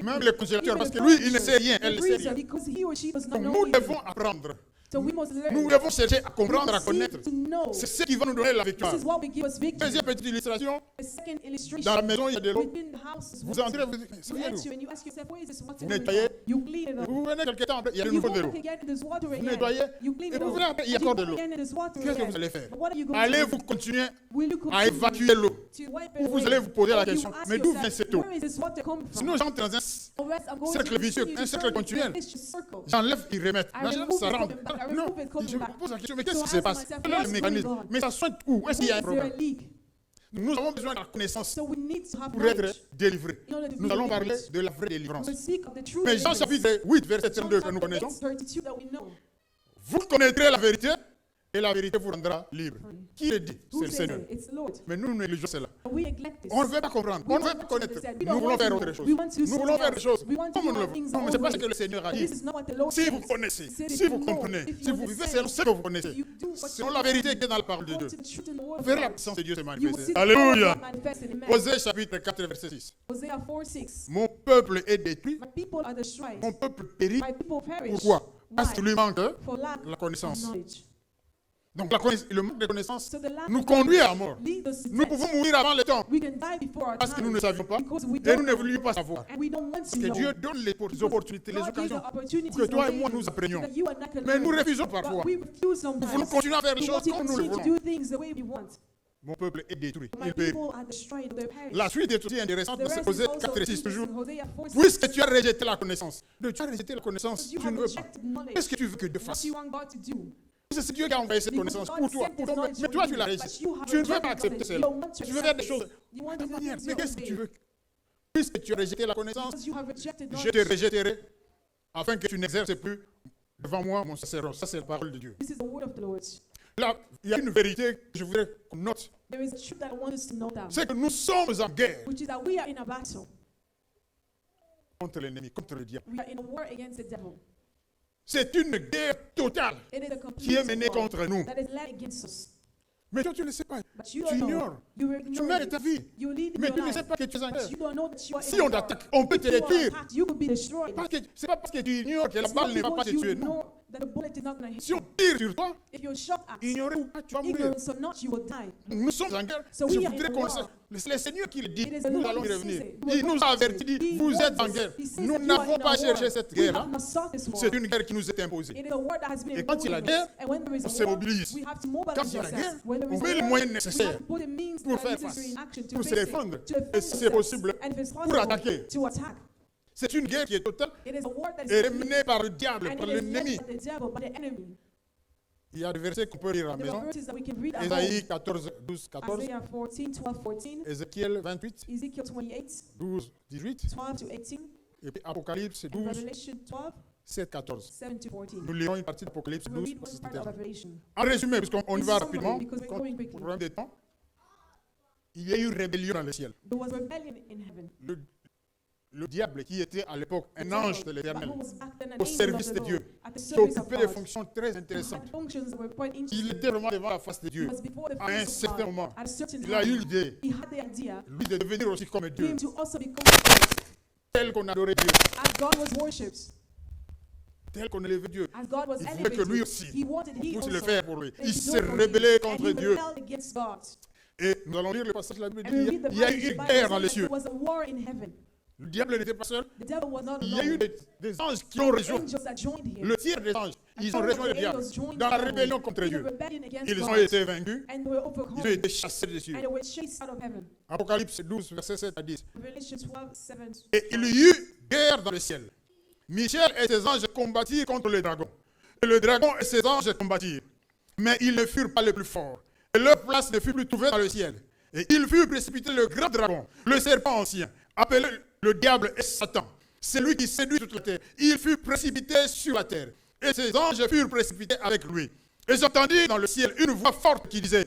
même les congélateurs, parce que lui, il ne sait rien, elle ne sait rien. Donc nous devons apprendre. Nous devons chercher à comprendre, à connaître. C'est ce qui va nous donner la victoire. Deuxième petite illustration. Dans la maison, il y a de l'eau. Vous entrez, vous dites, c'est rien d'eau. Vous nettoyez. Vous venez quelque temps après, il y a de nouveau de l'eau. Vous nettoyez. Et vous venez après, il y a encore de l'eau. Qu'est-ce que vous allez faire? Allez-vous continuer à évacuer l'eau? Ou vous allez vous poser la question, mais d'où vient cette eau? Sinon, j'entre dans un cercle vicieux, un cercle continuel. J'enlève, ils remettent. Ça rentre. Non, je me pose la question, mais qu'est-ce qui se passe? Quel est le mécanisme? Mais ça soigne où? Est-ce qu'il y a un problème? Nous avons besoin de la connaissance pour être délivrés. Nous allons parler de la vraie délivrance. Mais Jean chapitre 8, verset 32 que nous connaissons. Vous connaîtrez la vérité et la vérité vous rendra libre. Qui le dit? C'est le Seigneur. Mais nous négligeons cela. On ne veut pas comprendre, on ne veut pas connaître. Nous voulons faire autre chose. Nous voulons faire des choses comme nous le voulons. Non, mais ce n'est pas ce que le Seigneur a dit. Si vous connaissez, si vous comprenez, si vous vivez selon ce que vous connaissez, selon la vérité qui est dans la parole de Dieu, vous verrez la puissance de Dieu se manifester. Alléluia. Osée chapitre 4, verset 6. Mon peuple est détruit, mon peuple périt. Pourquoi? Parce qu'il lui manque la connaissance. Donc le manque de connaissance nous conduit à la mort. Nous pouvons mourir avant le temps parce que nous ne savions pas et nous ne voulions pas savoir. Parce que Dieu donne les opportunités, les occasions pour que toi et moi nous apprenions. Mais nous refusons parfois. Nous voulons continuer à faire les choses comme nous le voulons. Mon peuple est détruit. Il périt. La suite est aussi intéressante de Osée 4 et 6 toujours. Puisque tu as rejeté la connaissance. Tu as rejeté la connaissance, tu ne veux pas. Qu'est-ce que tu veux que Dieu fasse? C'est Dieu qui a envoyé cette connaissance pour toi. Mais toi, tu l'as rejeté. Tu ne veux pas accepter cela. Tu veux faire des choses de ta manière. Mais qu'est-ce que tu veux? Puisque tu as rejeté la connaissance, je te rejetterai afin que tu n'exerces plus devant moi mon sacerdoce. Ça, c'est la parole de Dieu. Là, il y a une vérité que je voudrais qu'on note. C'est que nous sommes en guerre contre l'ennemi, contre le diable. C'est une guerre totale qui est menée contre nous. Mais toi, tu ne sais pas. Tu ignores. Tu mènes ta vie. Mais tu ne sais pas que tu es en guerre. Si on t'attaque, on peut te détruire. Ce n'est pas parce que tu ignores que la balle ne va pas te tuer. Non. Si on tire sur toi, ignorer ou pas, tu vas mourir. Nous sommes en guerre. Je voudrais qu'on le sache. C'est le Seigneur qui le dit. Nous allons y revenir. Il nous a averti, dit, vous êtes en guerre. Nous n'avons pas cherché cette guerre-là. C'est une guerre qui nous est imposée. Et quand il y a la guerre, on se mobilise. Quand il y a la guerre, on met les moyens nécessaires pour faire face, pour se défendre. Et si c'est possible, pour attaquer. C'est une guerre qui est totale et menée par le diable, par l'ennemi. Il y a des versets qu'on peut lire à la maison. Ésaïe 14, 12, 14. Ézéchiel 28, 12, 18. Et puis Apocalypse 12, 7, 14. Nous lirons une partie d'Apocalypse 12. En résumé, puisqu'on y va rapidement, pour le problème des temps, il y a eu rébellion dans le ciel. Le diable, qui était à l'époque un ange de l'Éternel, au service de Dieu, qui occupait des fonctions très intéressantes. Il était vraiment devant la face de Dieu. À un certain moment, il a eu l'idée, lui, de devenir aussi comme Dieu, tel qu'on adorait Dieu, tel qu'on élevait Dieu. Il voulait que lui aussi puisse le faire pour lui. Il s'est rebellé contre Dieu. Et nous allons lire le passage de la Bible. Il y a eu une guerre dans les cieux. Le diable n'était pas seul. Il y a eu des anges qui ont rejoint. Le tiers des anges, ils ont rejoint le diable dans la rébellion contre Dieu. Ils ont été vaincus. Ils ont été chassés des cieux. Apocalypse 12, verset 7 à 10. Et il y eut guerre dans le ciel. Michel et ses anges combattirent contre le dragon. Et le dragon et ses anges combattirent. Mais ils ne furent pas les plus forts. Et leur place ne fut plus trouvée dans le ciel. Et il fut précipité le grand dragon, le serpent ancien, appelé le diable et Satan. C'est lui qui séduit toute la terre. Il fut précipité sur la terre. Et ses anges furent précipités avec lui. Et j'entendis dans le ciel une voix forte qui disait,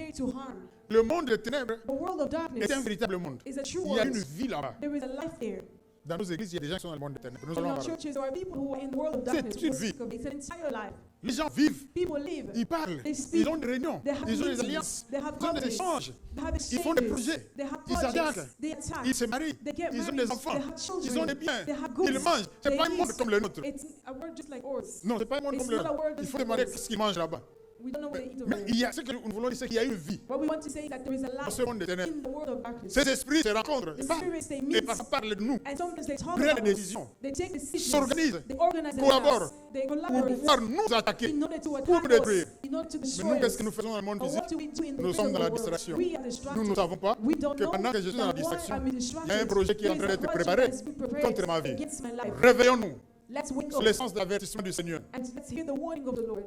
there to harm. Le monde des ténèbres The world of darkness est un véritable monde. is a true Il y a une world. vie là-bas. There is a life there. Dans nos églises, il y a des gens qui sont dans le monde des ténèbres. Nous In allons en our parler. churches, there are people who are in the world of C'est darkness. toute vie. It's an entire life. Les gens vivent, People live. ils parlent, They speak. ils ont des réunions, They have ils ont des meetings. alliances, They have ils ont des covenants. échanges, They have ils font des exchanges. projets, They have ils projects. attaquent, They attack. ils se marient, They get ils ont married. des enfants, They have children. ils ont des biens, They have goods. ils mangent. Ce n'est They pas un monde eat. comme le nôtre. It's a world just like ours. Non, ce n'est pas un monde It's comme le not a nôtre. world Il just faut like demander ours. ce qu'ils mangent là-bas. We don't know what they eat over Mais there. il y a ce que nous voulons dire, c'est qu'il y a une vie. What we want to say is that there is a Dans life ce monde des ténèbres. in the world of darkness. Ces esprits se rencontrent, The ils parlent, spirits, they et meet. parlent de nous, And sometimes they talk prennent about des us. décisions, They take decisions. s'organisent, They organize collaborent themselves. They pour collaborate pouvoir nous attaquer. in order to pour attack nous détruire. us, in order to Mais destroy nous, us. qu'est-ce que nous faisons dans le monde But physique? what do we do in the Nous sommes dans la physical world? distraction. We are Nous distracted. ne savons pas We don't que know pendant que je suis dans la that while distraction, I'm il y a un distracted, projet qui est en train there is d'être a project préparé that's being prepared contre ma vie. against my life. Réveillons-nous Let's wake sur up l'essence de l'avertissement du Seigneur. and let's hear the warning of the Lord.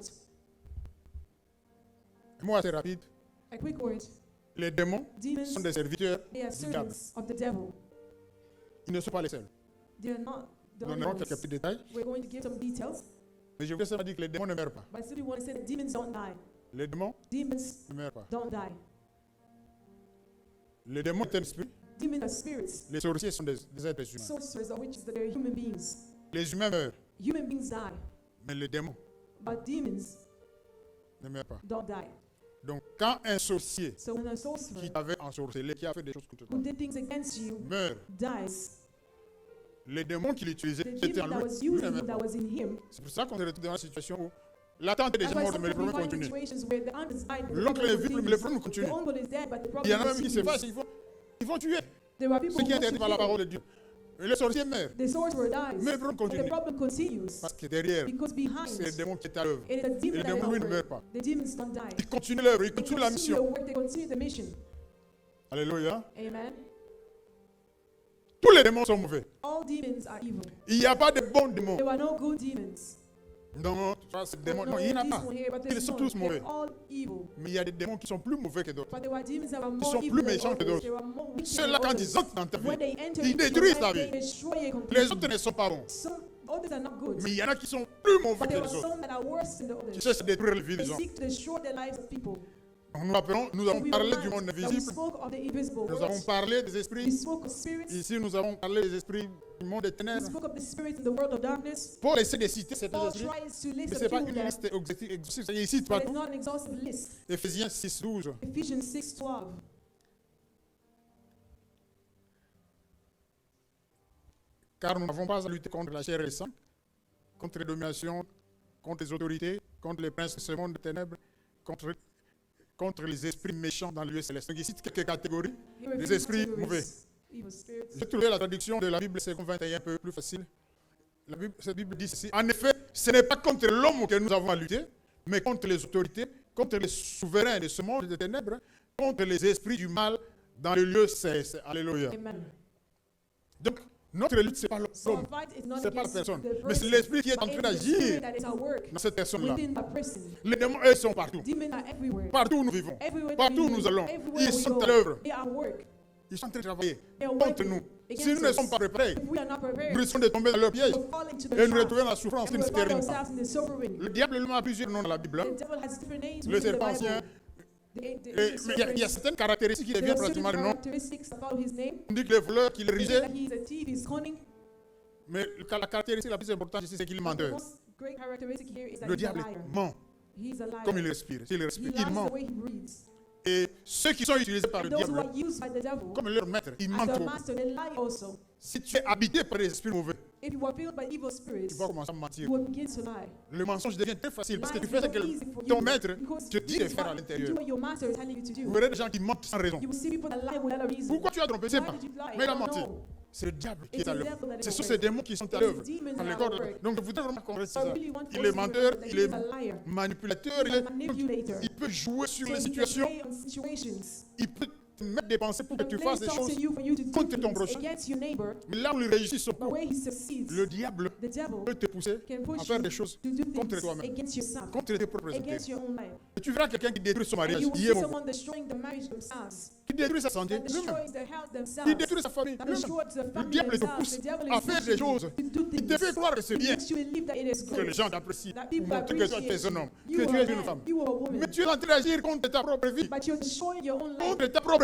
Un mot assez rapide. A quick word. Les démons Demons, sont des serviteurs they are du diable. servants of the devil. Ils ne sont pas les seuls. They are not the Nous only donnerons ones. quelques petits détails. We're going to give some details, Mais je voudrais seulement dire que les démons ne meurent pas. but I still want to say that demons don't die. Les démons Demons ne meurent pas. don't die. Les démons sont esprits. Demons are spirits. Les sorciers sont des êtres humains. Sorcerers are witches, that are human beings. Les humains meurent, Human beings die, mais les démons but demons ne meurent pas. don't die. Donc, quand un sorcier So when a qui sorcerer t'avait ensorcelé, qui a fait des choses contre toi, who did things against you meurt, dies, les démons qu'il utilisait, the c'était en demon that lui. was Lui ne using meurt him, pas. that was in him. C'est pour ça qu'on se retrouve dans une situation où l'attente est déjà That's why morte, mais le sometimes we problème find continue. situations where the aunt is died, but the L'oncle est problem vite, mais le continues. problème The continue. uncle is dead, but the Il y en a problem même qui se continues. fassent, ils vont tuer. There are people Ce qui est who want interdit par la to kill. parole de Dieu. Et le sorcier meurt. The sorcerer dies, Mais le problème but the continue. problem continues. Parce que derrière, Because behind c'est le démon qui est à l'œuvre. it is a Et demon le that is démon, lui, ne over. meurt pas. The demons don't die. Il continue l'œuvre, il They continue la continue the mission. work, they continue the mission. Alléluia. Amen. Tous les démons sont mauvais. All demons are evil. Il n'y a pas de bons démons. There are no good demons. Non, ça, c'est démons. No, Non, il n'y en a this pas. one here, but Ils there's sont none. tous mauvais. They're all evil. Mais il y a des démons qui sont plus mauvais que d'autres. But there are demons that are Ils more sont evil plus than méchants que others. d'autres. There are more wicked Ceux-là, than quand others. ils entrent dans ta When vie, they enter ils into your détruisent life, ta they vie. destroy it Les completely. autres ne sont pas bons. Some others are not good. Mais il y en a qui sont plus mauvais But que there les are autres. some that are worse than the Qui others. cherchent à détruire les vies They des gens. seek to destroy the lives of people. Donc, nous So avons we parlé realized du monde that we invisible. spoke of the invisible Nous avons world. parlé des We esprits. spoke of spirits. Ici, nous avons parlé des esprits du monde des We ténèbres. spoke of the spirits in the world of darkness. Pour essayer de citer certains Paul esprits. tries to Mais list ce a n'est pas few une there, liste exhaustive. Il cite but it's partout. not an exhaustive list. Éphésiens 6, 12. Ephesians 6:12. Car nous n'avons pas à lutter contre la chair et le sang, contre les dominations, contre les autorités, contre les princes de ce monde de ténèbres, contre les esprits méchants dans le lieu céleste. Donc, il cite quelques catégories. Here Les are esprits categories. mauvais. Evil spirits. J'ai trouvé la traduction de la Bible, c'est 21 un peu plus facile. Cette Bible dit ceci. En effet, ce n'est pas contre l'homme que nous avons à lutter, mais contre les autorités, contre les souverains de ce monde de ténèbres, contre les esprits du mal dans le lieu céleste. Alléluia. Amen. Donc, notre lutte, ce n'est pas So l'homme, our fight is not ce n'est pas la against personne, the mais c'est person, l'esprit qui est en but train it's the spirit d'agir that is at work dans cette personne-là. within that person. Les démons, eux, sont partout. Demons are everywhere. Partout où nous vivons. Everywhere Partout that où we nous live, allons. everywhere Ils we sont go, à l'œuvre. they are at work. Ils sont en train de travailler They are contre working nous. against Si nous ne us. sommes pas préparés, If we are not prepared, nous risquons de tomber dans leur piège we'll fall into the et nous trap retrouver dans la souffrance qui and ne we'll se find termine pas. ourselves in the suffering. Le diable lui-même a plusieurs noms dans la Bible. The devil has different names Le within the serpent Bible. ancien. Mais Mais il y a certaines caractéristiques qui there deviennent are certain pratiquement le nom. characteristics about his name. On dit que le voleur, qu'il est They say rusé, that he is a thief, he's cunning. mais la caractéristique la plus importante ici, c'est qu'il est The menteur. most great characteristic here is that Le he's a diable liar. ment He's a liar. comme il respire. S'il He respire, lies il ment. the way he breathes. Et ceux qui sont utilisés par And le those who diable, are used by the devil comme leur maître, ils as mentent their trop. master, they lie also. Si tu es habité par des esprits mauvais, If you are filled by evil tu spirits, vas commencer à mentir. you will begin to lie. Le mensonge devient très facile parce que tu Lies fais ce become que easy for ton you maître because te dit de this is faire à what you l'intérieur. do what your master is telling you to Vous do. verrez des gens qui mentent sans raison. You will see people that lie without a reason. Pourquoi tu as trompé? Je ne sais Why pas. did you lie? Mais il a I menti. don't know. C'est le diable qui It's est à the l'œuvre. devil that is Ce sont at ces work. démons qui sont à It's l'œuvre demons dans that les are corps. at work. Donc je voudrais vraiment qu'on reste So I ça. really want Il us est to menteur, remember that il he est is a liar. manipulateur, He's a manipulator. il peut jouer sur les So he can situations, play on situations. il peut te mettre des pensées pour que He tu can fasses play des songs choses to you for you to do contre ton things prochain. against your neighbor. Mais là où il réussit son But coup, where he succeeds, le diable the devil peut te pousser can à push faire you des choses to do contre things toi-même, against yourself, contre tes propres against intérêts. your own life. Et tu verras quelqu'un qui détruit son And mariage, you will il see est mauvais. someone destroying the marriage themselves, Qui détruit sa santé, that lui-même. destroys their health Il themselves, détruit sa famille, that lui-même. destroys the Le family diable te themselves. pousse The devil à is faire des pushing choses. you to do Il te fait things. croire que c'est He bien, makes you believe that it is que les good, gens t'apprécient, that pour people montrer que toi tu es appreciate un homme, you. que You tu are es a une man, femme. you are a woman, Mais tu es en train d'agir contre ta propre vie, but you're destroying your own life, contre ta propre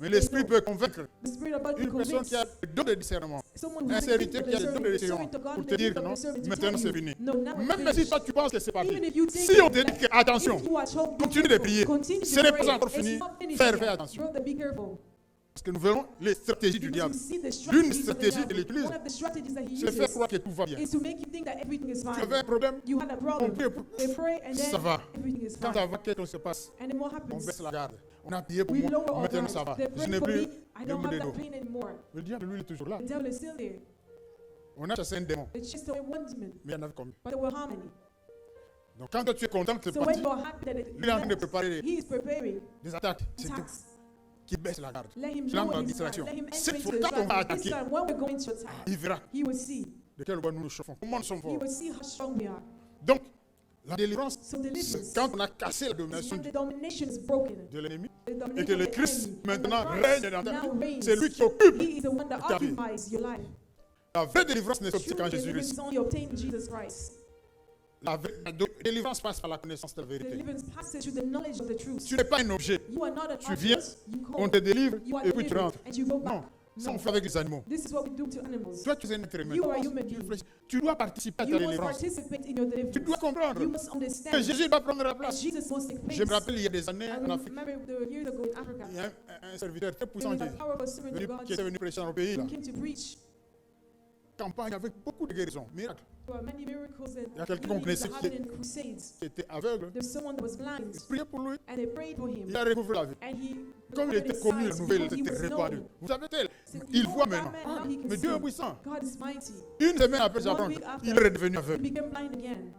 Mais l'Esprit peut convaincre The Spirit of God can une personne qui a convince le don de discernement, someone un who's serviteur qui a le don de the discernement, servant of God pour te may dire become que non, the servant to maintenant tell c'est you, fini. no, now it's Même si finished. toi tu penses que c'est pas Even fini, if you think si on that- te dit que attention, if you watch, hope, be continue de careful. prier, Continue ce to n'est pray. pas encore It's fini, not finished fais yet. attention. Brother, be careful. Parce que nous verrons les stratégies du Because diable. we see the L'une strategies of the stratégie devil. qu'il utilise, One of the strategies that he c'est faire uses croire que tout va bien. is to make you think that everything is Tu avais fine. un problème, You had a problem. on prie, They pray and ça then va. everything is Quand fine. ça va, qu'est-ce qui se passe? And then what On happens? baisse la garde. On a prié pour We moi, lower our maintenant ça guard. va. They Je pray n'ai for plus me. I de don't maux de have dos. that pain anymore. Le diable, lui, il est toujours là. The devil is still there. On a chassé un démon, They chased away one demon, mais il y en avait combien? but there were how many? Donc quand toi, tu es content que c'est So when parti, you're happy that it lui est en train de left, préparer he is preparing des attaques. C'est tout. attacks. Qui baisse la garde. Let him Tu l'as know dans la his time. distraction. Let him enter Cette into fois, the quand on va trap. This attaquer, time, when we're going to attack, il verra he will see. de quel bois nous nous chauffons. Comment nous sommes He forts. will see how strong we are. Donc, la délivrance, So c'est deliverance, quand on a cassé la domination when the domination is broken, de l'ennemi the et que domination le of the Christ enemy, maintenant and the Christ règne dans ta now vie. reigns. C'est lui qui occupe. He is the one that ta vie. occupies your life. La vraie délivrance n'est True obtenue qu'en deliverance Jésus-Christ. is only obtained in Jesus Christ. La délivrance passe par la connaissance de la vérité. Deliverance passes through the knowledge of the truth. Tu n'es pas un objet. You are not an Tu viens, object. You on come. te délivre You are et puis tu delivered rentres. and you go Non, back. ça on No. fait avec les animaux. This is what we do to animals. Toi, tu es un être humain. You are a human being. Tu dois participer à ta You must délivrance. participate in your Tu dois deliverance. comprendre You must que understand. Jésus doit prendre la And place. Jesus must take place. Je me rappelle, il y a des années I en Afrique, remember the years ago in Africa, il y a un serviteur très there puissant was a powerful servant of God qui était venu prêcher dans le pays. Là. who came to preach. Campagne avec beaucoup de guérisons, miracles. There were many miracles Il y a and quelqu'un qu'on healings that connaissait happened in crusades. qui était aveugle. There's someone that was blind, Ils priaient pour lui. and they prayed for him, Il a recouvré la vie. and he Comme il recovered était his connu, la sight nouvelle because he était was répandue. known. Vous savez-elle, So he il knows voit that maintenant. man, now he can Mais Dieu est see. puissant. God is mighty. Une semaine après sa 1 prendre, week after, il est redevenu he aveugle. became blind again.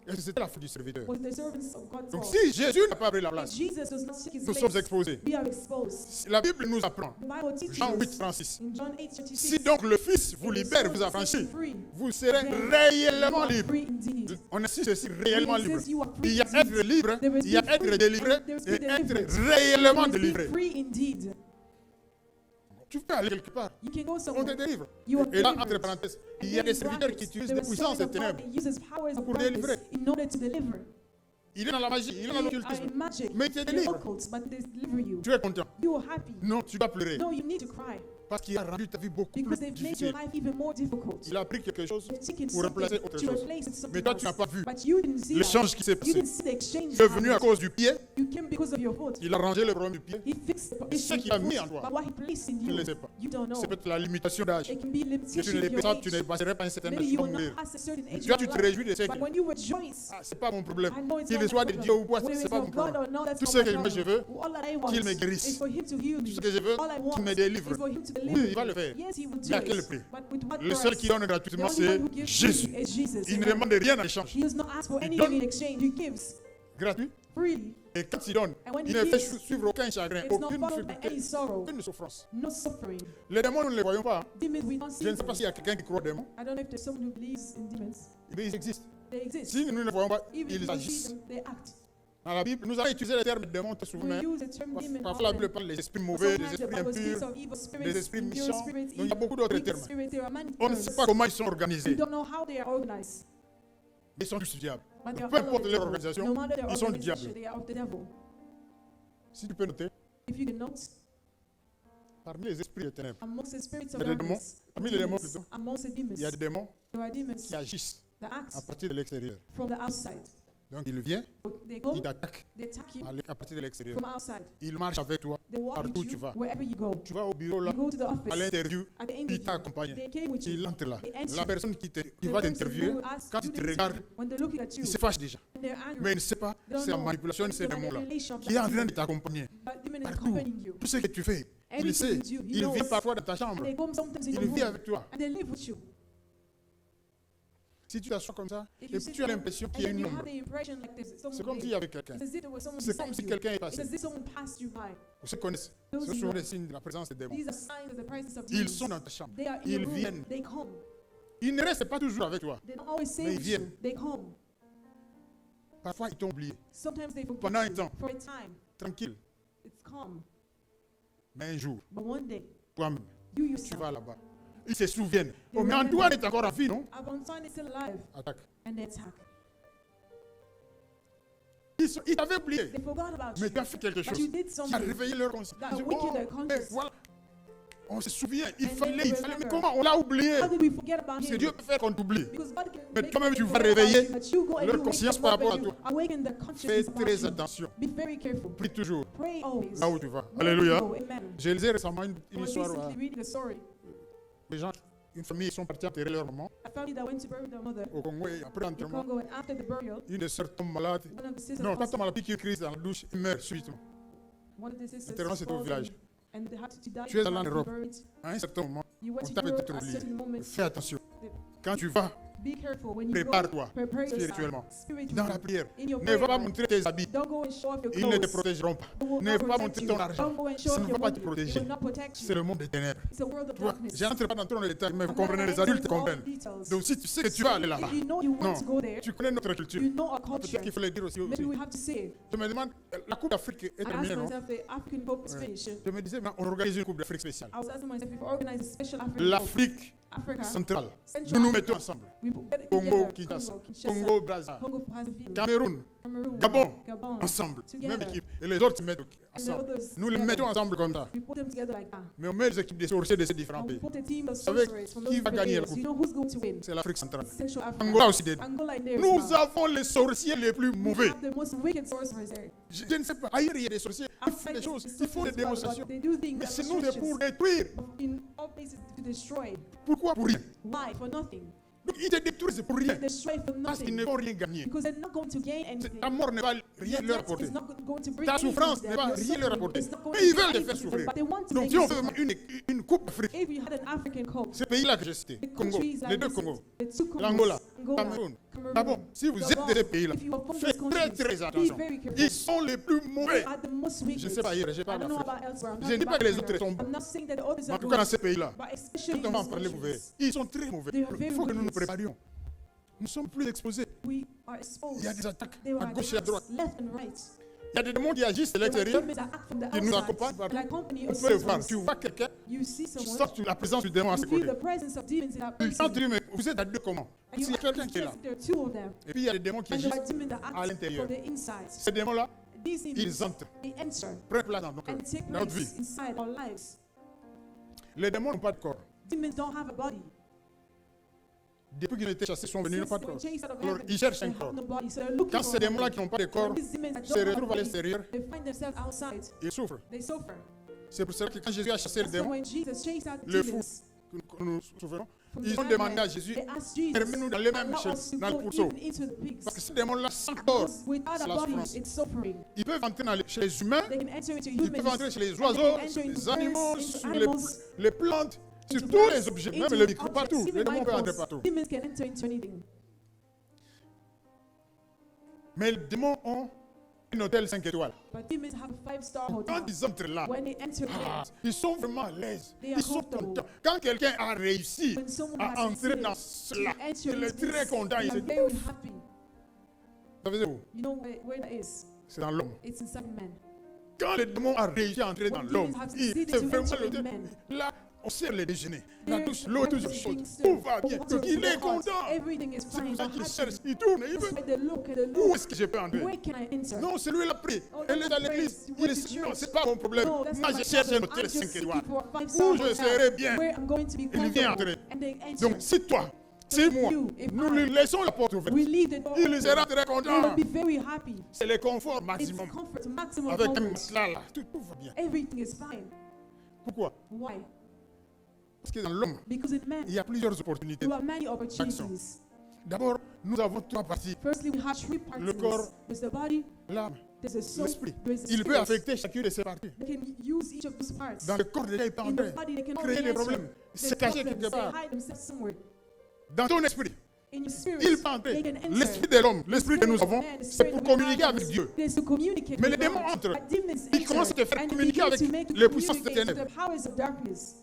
Et c'était la faute du serviteur. Was the servants of God's Donc fault. si Jésus n'a pas pris la If place, Jesus does not seek his nous sommes place, exposés. we are exposed. La Bible nous apprend, The Bible teaches Jean 8, us 36. in John 8:36. Si donc le Fils vous if the libère, Son vous sets affranchit, you free, vous serez then réellement you are libre. free indeed. On insiste ici, réellement It libre. says you are free Il y a indeed. être libre, There is il y a be être free, délivré and there is be et être deliverance. réellement There is be délivré. free indeed. Tu peux aller quelque part, You can go on te somewhere. délivre. You are Et là, delivered. entre parenthèses, il And y a then des in serviteurs qui brackets, utilisent there des are puissances des servants of God ténèbres. that uses powers of pour darkness délivrer. in order to deliver. Il est dans la magie, il est dans They are l'occultisme. in magic, Mais il te they're délivre. occults, but they deliver you. Tu es content. You are happy. Non, tu dois pleurer. No, you need to cry Parce qu'il a rendu ta vie beaucoup plus because they've made your difficile. life even more difficult. Il a pris quelque chose They've taken pour remplacer something autre to chose. replace it something Mais toi, tu n'as else. pas vu But you didn't see that. l'échange qui s'est You passé. didn't see the exchange. Tu es venu à happen. cause du pied, You came because of your foot. il a rangé le problème du pied. He fixed the Ce issue qu'il a of your mis en foot. toi, But what he placed in tu ne you, le sais pas. you don't know. C'est peut-être la limitation d'âge. It can be Que tu limitation ne of your dépasseras, tu ne age. dépasseras pas un certain âge, Maybe tu you vas will mourir. not pass a certain age Toi, in tu your te life. réjouis de ce But when you rejoice, Ah, c'est pas mon problème. I know it's Qu'il not soit my de problem. Dieu ou pas, Whether c'est it's pas mon of God problème. or not, that's Tout not ce my que problem. je veux, All that I want qu'il me guérisse. is for him to heal Tout me. ce que je veux, All I want qu'il me délivre. is for him to Oui, deliver il va me. le faire. Yes, he will do Mais à quel it. prix? But with what Le seul qui price? donne The gratuitement, only one c'est who gives Jésus. free is Jesus. Il ne Amen. demande rien en échange. He does not ask for Il anything donne. in exchange. He gives Gratuit. freely. Et quand il donne, And when il he ne fait gives, suivre aucun chagrin, It's not aucune followed by difficulté, any sorrow, aucune souffrance. no suffering. Les démons, nous ne les voyons pas. Demons, we don't see Je ne sais pas them. s'il y a quelqu'un qui croit aux démons. I don't know if there's someone who believes in demons. Mais ils existent. They exist. Si nous ne les voyons pas, Even if ils we don't see agissent. them, they act. Dans la Bible, nous allons utiliser le terme démon très souvent. We Mais use the term demon parfois, la Bible often. parle des esprits mauvais, des Sometimes the esprits Bible speaks impurs. of evil des spirits, esprits impure méchants. spirits, Donc, il y a beaucoup d'autres wicked termes. spirits. There are many On ne terms. sait pas comment ils sont We organisés. don't know how they are organized. Ils sont tous du diable. But they are Peu all of importe the leur devil. organisation, No matter their ils sont du organization, diable. they are of the devil. Si tu peux noter, If you can note, parmi les esprits des ténèbres, amongst the spirits Il of y a des darkness, Parmi les démons, demons, plutôt, amongst the demons, il y a des démons there are demons qui agissent that à act partir de l'extérieur. from the outside. Donc, il vient, They go, il t'attaque they attack you à partir de l'extérieur. from outside. Il marche avec toi. They walk Partout with tu you vas. wherever you go. Tu vas au bureau là, You go to the à office, l'interview, at the il interview. t'accompagne. They came with Il you. entre là. They enter. La personne qui The va person t'interviewer, who asks quand you il te to regarde, interview, when they look at you, il se fâche déjà. they're angry. Mais il ne sait pas, They don't c'est la know. manipulation de It's ces the démons-là manipulation of qui est en that train de demon. t'accompagner. But demon is Partout. accompanying you. Tout ce que tu fais, il Everything sait. you do, he Il knows. vit parfois dans ta And chambre. they come sometimes in Il your vit room, avec toi. and they live with you. Si tu t'assois comme ça, If et you puis sit tu as down l'impression and qu'il y a then une you have ombre, the impression like there's someone c'est comme s'il y there. avait quelqu'un. It's as if there was someone C'est comme beside si you. quelqu'un est It's passé. as if someone passed you by. Vous se connaissez. Those Ce you sont know. des signes de la présence des démons. These are signs of the presence of Ils demons. sont dans ta chambre. They are in Ils your room. viennent. They come. Ils ne restent pas toujours avec toi. They don't always Mais say ils with viennent. you. They come. Parfois, ils t'ont oublié. Sometimes they forget Pendant un you temps. for a time. Tranquille. It's calm. Mais un jour, But one day, toi-même, you tu yourself, vas là-bas. Ils se souviennent. They Oh, mais remember. Antoine est encore en vie, non? Abonson is still alive, Attaque. and they attack. Ils t'avaient oublié. They forgot about Mais you. tu as fait quelque But chose. you did Tu as something. réveillé leur conscience. That Ils disent, awakened oh, their conscience. voilà. On se souvient, il And fallait, then we mais remember. comment on l'a oublié? How did we forget about Parce que him? Dieu peut faire qu'on t'oublie. Because God can Mais make toi-même, you tu vas forget about réveiller him, but you go and leur you wake conscience them par up rapport and à you toi. awaken the Fais consciousness about très you. attention. Be very careful. Prie toujours Pray always. là où tu vas. Where you Alléluia. go. Amen. J'ai lisé récemment une I was histoire. recently reading a story. Des gens, une famille, ils sont partis enterrer leur maman A family that went to bury their mother au Congo et après in l'enterrement, Congo, and after the burial, une des sœurs tombe malade. one of the sisters Non, pas was- tombe malade, puis qui crise dans la douche, il meurt subitement. one of the sisters L'enterrement, c'est au falls village. and they had to die. Tu es They allé en had to be Europe. buried. À un certain moment, You went on to tape Europe de at ton certain lit. moments. Fais attention. Quand tu vas Be careful when you Prépare-toi go. Prepare yourself spirituellement. spiritually. dans la prière, In your ne prayer va pas life. montrer tes habits. Don't go and show off your Ils ne te clothes. protégeront pas. They will Ne not va pas protect montrer you. ton argent. Don't go and show Ça off ne your va pas te money. It protéger. will not protect C'est you. le monde des ténèbres. It's a world of Tu vois, darkness. j'entre pas dans trop dans les détails, mais vous I'm not comprenez, les entering adultes into all comprennent. the details. Donc si tu sais que tu vas aller là-bas, If you know you want non, to go there, tu connais notre culture. you know our culture. Peut-être qu'il faut le dire aussi. Maybe we have to say it. Je me demande, la Coupe d'Afrique est I terminée, asked non? myself, the African Cup is finished. Je me disais, mais on organise une Coupe d'Afrique spéciale. I was asking myself if we organize a special African Cup. L'Afrique Africa, centrale. Central Nous nous Africa. mettons ensemble. We put it Congo, together. Kinshasa. Kinshasa, Congo, Brazza. Congo, Brazzaville, Cameroun, Cameroon, Gabon, Gabon, ensemble. Together. Même équipe. Et les autres se mettent and the ensemble. others Nous les together. mettons ensemble comme ça. We put them together like that. Mais on met les équipes des sorciers de ces différents And we pays. put a team of savez sorcerers from qui those va different gagner la areas. coupe? You know who's going to win? C'est l'Afrique centrale. Central Africa. Angola aussi dedans. Angola in there. Nous as well. avons les sorciers les plus We mauvais. have the most wicked sorcerers there. Je ne sais pas. Ailleurs, il y a des sorciers. Ils font Outside des is- choses. is Ils font des something as well, démonstrations. but they do things Mais that c'est nous, c'est restrictions. pour détruire. In all places to destroy. Pourquoi? Pour rien. Why? For nothing. Donc, ils te détruisent pour rien. They destroy for Parce qu'ils nothing. ne vont rien gagner. Because they're not going to gain anything. Ta mort ne va rien Your leur death apporter. is not going to bring Ta anything souffrance to ne them. va Your rien leur suffering apporter. is not going Mais to ils bring veulent te anything faire to them, souffrir. but they want to Donc, make si you on fait suffer. vraiment une coupe d'Afrique, If we had an African Cup, ces pays-là que j'ai cités, the Congo, countries les like deux this, Congos, the two Congos, l'Angola, Angola, Cameroun, Cameroon, Gabon, si vous êtes Gabon, de ces pays-là, if you are from faites those très countries, très be attention. very careful. Ils sont les plus They mauvais. are the most wicked. Je ne sais pas ailleurs, je I parle don't know d'Afrique. about elsewhere. I'm Je not ne dis pas about que les here. autres sont bons. I'm not saying that the others En are tout cas, dans good, ces pays-là, but especially quand on va en in parler, these vous verrez. countries, Ils sont très mauvais. They are very Il faut que nous nous wicked. préparions. Nous sommes plus exposés. we are exposed. Il y a des attaques They à are gauche et à droite. left and right. Il y a des démons qui agissent de There are l'extérieur. demons that act from the Qui nous outside, accompagnent partout. that accompany On us peut le voir. sometimes. Tu vois quelqu'un, You see tu someone, sens la présence du démon à you ses feel côtés. the presence of demons in that Quand person. tu dis, mais vous êtes à deux comment? And S'il y a quelqu'un qui est là, there are two of them. et puis il y a des démons qui And there agissent, are demons that à act l'intérieur. from the inside. ces démons-là, These demons, ils entrent, they enter prennent place dans nos cœurs, and take dans notre vie. place inside our lives. Les démons n'ont pas de corps. Demons don't have a body. Depuis qu'ils ont été chassés, ils sont venus, ils n'ont Since pas de they corps. were chased out of Alors, heaven, ils cherchent they un have corps. no body. So they're looking Quand for ces a démons-là body. qui n'ont pas de corps When these demons that se don't have a retrouvent à body, l'extérieur, they find themselves outside. ils souffrent. They suffer. C'est pour cela que quand Jésus a chassé le That's why démon, when Jesus chased out le demons fou que nous souffrons, from ils the ont bad demandé man, à Jésus, they asked Jesus, permets-nous d'aller même allow us to dans le go pourceau. even into the pigs. Parce que ces démons-là, sans corps, Because without c'est a la body, souffrance. it's suffering. Ils peuvent entrer chez les humains, They can enter into ils peuvent humans, entrer chez les and they oiseaux, can enter sur into les birds, animaux, into sur animals, les plantes, sur into tous birds, les objets, même into les micros, objects, partout. even Les démons peuvent entrer icons. partout. Demons can enter into anything. Mais les démons ont un hôtel 5 étoiles. But demons have a 5-star Quand hotel. ils entrent là, When they enter there, ils sont vraiment à l'aise. They are Ils sont comfortable. contents. Quand quelqu'un a réussi when someone à has entrer succeeded dans to cela, enter il est into très this, content. Il they se are dit, very happy. savez-vous, You know where that is? c'est dans l'homme. It's inside man. Quand le démon a réussi à entrer dans When l'homme, demons have c'est succeeded to vraiment enter le in men. Là, on sert les déjeuners. La There- douche, l'eau, toujours everything chaude. being Tout served, va bien. water Donc il is est hot, content. Everything is C'est fine. pour ça I'm qu'il happy. cherche, il tourne, il That's veut. why they look and they Où look. est-ce que je peux entrer? Where can I enter? Non, c'est lui qui l'a pris. Oh, Elle est that's dans l'église. praise. You Il went est- to Non, church. c'est pas mon problème. No, that's Moi, not je my cherche un problem. hôtel I'm 5 just étoiles. looking for a 5-star Où je hotel serai bien. where I'm going to be Il vient comfortable. entrer. And they enter. Donc, si toi, c'est moi, you, if nous I- lui laissons la porte ouverte, We leave the door il open. sera très They content. will be very happy. C'est le confort It's maximum. comfort, maximum Avec un comfort. matelas là, tout va bien. Everything is fine. Pourquoi? Why? Parce que dans l'homme, Because in man, il y a plusieurs opportunités. there are many opportunities. D'abord, nous avons trois parties. Firstly, we have three parts. Le corps, There's the body, l'âme, there's the soul, l'esprit. there's the Il peut spirit. affecter chacune de ces parties. They can use each of those parts. Dans le corps, déjà, il peut In entrer, the body, they can créer des only problèmes, answer se the cacher problems. quelque They part. hide themselves somewhere. Dans ton esprit, In your spirit, il peut they entrer. can enter. L'esprit de l'homme, l'esprit que Spirit nous of avons, man, the c'est spirit pour of man communiquer avec is- Dieu. is to communicate Mais with les démons God. entrent. But demons Ils enter commencent à te faire and communiquer begin avec to make you les puissances communicate des with the powers of darkness.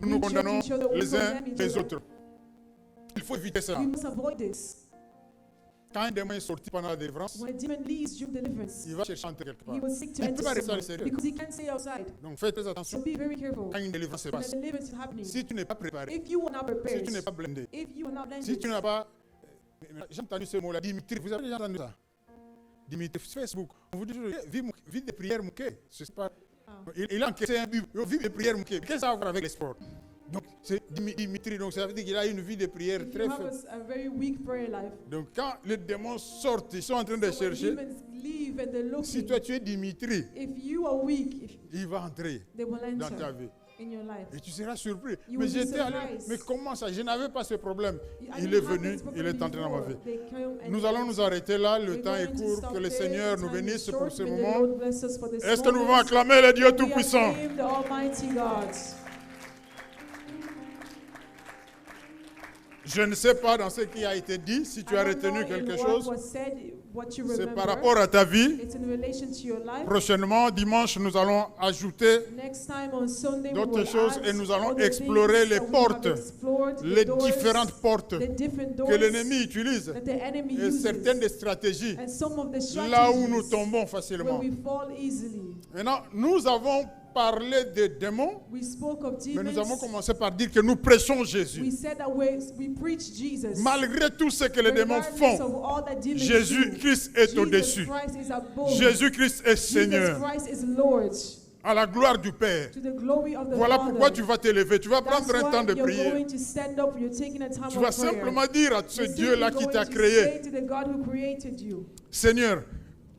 nous nous condamnons each other, we les uns condemn each les other. autres. Il faut éviter ça. We must avoid this. Quand un démon est sorti pendant la délivrance, When a demon leaves during deliverance, il va chercher à entrer quelque part. he will seek to Il ne enter peut pas rester à somewhere l'extérieur. because he can't stay outside. Donc faites très So attention be very careful quand une délivrance se when a passe. deliverance is happening. Si tu n'es pas préparé, If you are not si prepared, tu n'es pas blindé, if you are not si blended, tu n'as pas... J'ai entendu ce mot-là, Dimitri. Vous avez déjà entendu ça? Dimitri, Facebook. On vous dit toujours, vie de prière mouquée. Il a encaissé un but, vie de prière mouquée. Qu'est-ce que ça a à voir avec les sports? Donc, c'est Dimitri, donc ça veut dire qu'il a une vie de prière if très you have faible. a very weak prayer life, Donc, quand les démons sortent, ils sont en train de so when chercher. demons leave and they're Si looking, toi tu es Dimitri, if you are weak, il va entrer they will dans enter ta vie. in your life. Et tu seras surpris. You Mais will be j'étais allé, surprised. mais comment ça? Je n'avais pas ce problème. I Il didn't est have venu, this problem il est entré dans ma before. vie. They came and Nous allons nous arrêter là, le we're temps est going to court. stop Que le there. Seigneur The nous time is bénisse short. pour ce May the moment. Lord bless us for this Est-ce que nous moment. pouvons acclamer le Dieu We Tout-Puissant? acclaim the Almighty God. Je ne sais pas dans ce qui a été dit, si tu as I don't retenu know in quelque what chose. was said, what you C'est remember. par rapport à ta vie. It's in relation to your life. Prochainement, dimanche, nous allons ajouter Next time on Sunday, we d'autres will choses add et nous allons other explorer things les that we portes, have explored, the les doors, différentes portes the different doors que l'ennemi utilise that the enemy et uses, certaines des stratégies and some of the là où nous strategies tombons where facilement. we fall easily. Maintenant, nous avons parlé des démons, We spoke of mais nous avons demons. commencé par dire que nous prêchons We Jésus. said that we preach Jesus. Malgré tout ce que les démons Regardless font, of all that demons Jésus-Christ do, est Jesus au-dessus. Christ is above. Jésus-Christ est Jesus Seigneur, Christ is Lord, à la gloire du Père. to the glory of the Voilà Father. pourquoi tu vas t'élever. Tu vas That's prendre un temps why de you're prière. going to stand up. You're taking a time Tu of vas prayer. simplement dire à ce You're Dieu-là simply qui t'a going to créé, say to the God who created you, Seigneur,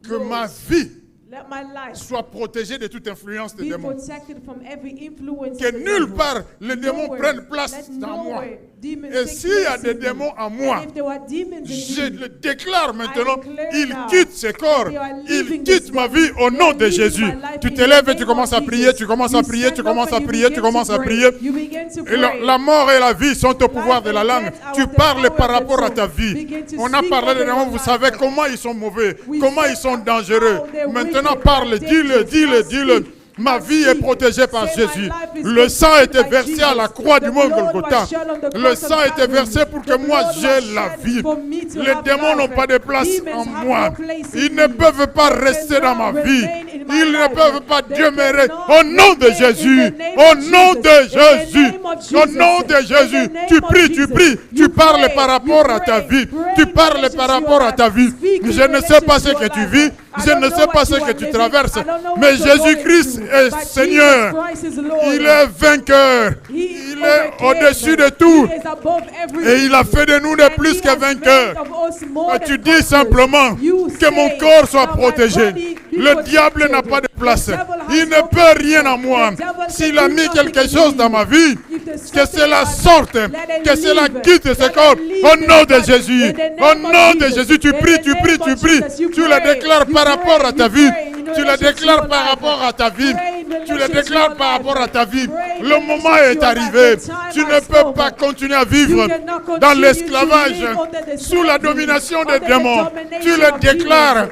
que Lord, ma vie let my life soit protégée de toute influence des be démons. protected from every influence Que of the nulle devil. part les démons Nowhere, prennent place let dans moi. nowhere demons Et take s'il y a place des in me. démons en And moi, if there are demons in je me, le déclare maintenant, declare ils now quittent ce corps, that they are ils leaving quittent this ma body. vie au They nom are de leaving Jésus. my life Tu in te the lèves et tu name commences of à prier, Jesus. tu commences You à prier, tu stand commences up à and you prier, tu begin commences to à pray. prier. You begin to Et pray. la mort et la vie sont au pouvoir de la Life and langue. death are Tu with the parles power par of the rapport à ta tongue. vie. Begin to On a speak parlé over des démons, your vous life. savez comment ils sont mauvais, We comment said ils sont how dangereux. they're Maintenant wicked, parle, they're dis-le, dangerous. dis-le, Now dis-le. speak. Ma Now vie est speak. protégée par Say, my Jésus. life is Le sang a été protected by versé à la Jesus. croix du The mont blood Golgotha. was shed on the Le cross sang of a été Calvary. versé pour que The moi blood j'ai was la shed vie. for me to Les have démons n'ont life. pas de place Demons en have moi. no place in Ils ne me. peuvent pas They rester dans ma cannot vie. remain in my Ils ne life. peuvent pas They demeurer. cannot Au nom de remain in Jésus. the name Au of nom Jesus. de In the Jésus. name of Au Jesus. nom de In Jésus. the name Tu of pries, tu Jesus. pries. You Tu parles pray. par rapport You à ta pray. vie. Pray Tu in parles relation par to rapport your à ta life. vie. Speak in Je ne sais relation pas to ce your que tu life. vis. I Je don't ne know sais what pas ce you que are tu living. traverses. I don't know Mais what you're going Jésus-Christ through. est But Seigneur. Jesus Christ is Lord. Il est vainqueur. Il est au-dessus de tout. He is above everything. Et il a fait de nous des And plus he que has vainqueurs. made of us more Et than tu dis conquerors. simplement You que mon say corps soit that my protégé. body be Le diable protected. n'a pas de place. The devil has Il ne no peut place. rien en moi. The devil S'il can a do mis nothing quelque in chose me. dans ma vie, If there's que something cela in my life, sorte, let it que cela leave. quitte ce Let corps. it leave Au this nom de body. Jésus. In the Au name of nom de Jesus. Jésus, tu In pries, the tu name pries, of tu pries. Jesus, you Tu le pray. déclares You par pray. rapport à ta You vie. pray in Tu le relation to déclares your par life. rapport à ta vie. Pray in Tu le relation to déclares your par life. rapport à ta vie. Pray in Le relation moment to est your arrivé. life. The time Tu ne has peux come. pas continuer à vivre You cannot continue dans to l'esclavage, live under the sous la slavery, domination des under the démons. domination Tu le of demons. déclares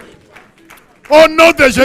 au nom de Jésus.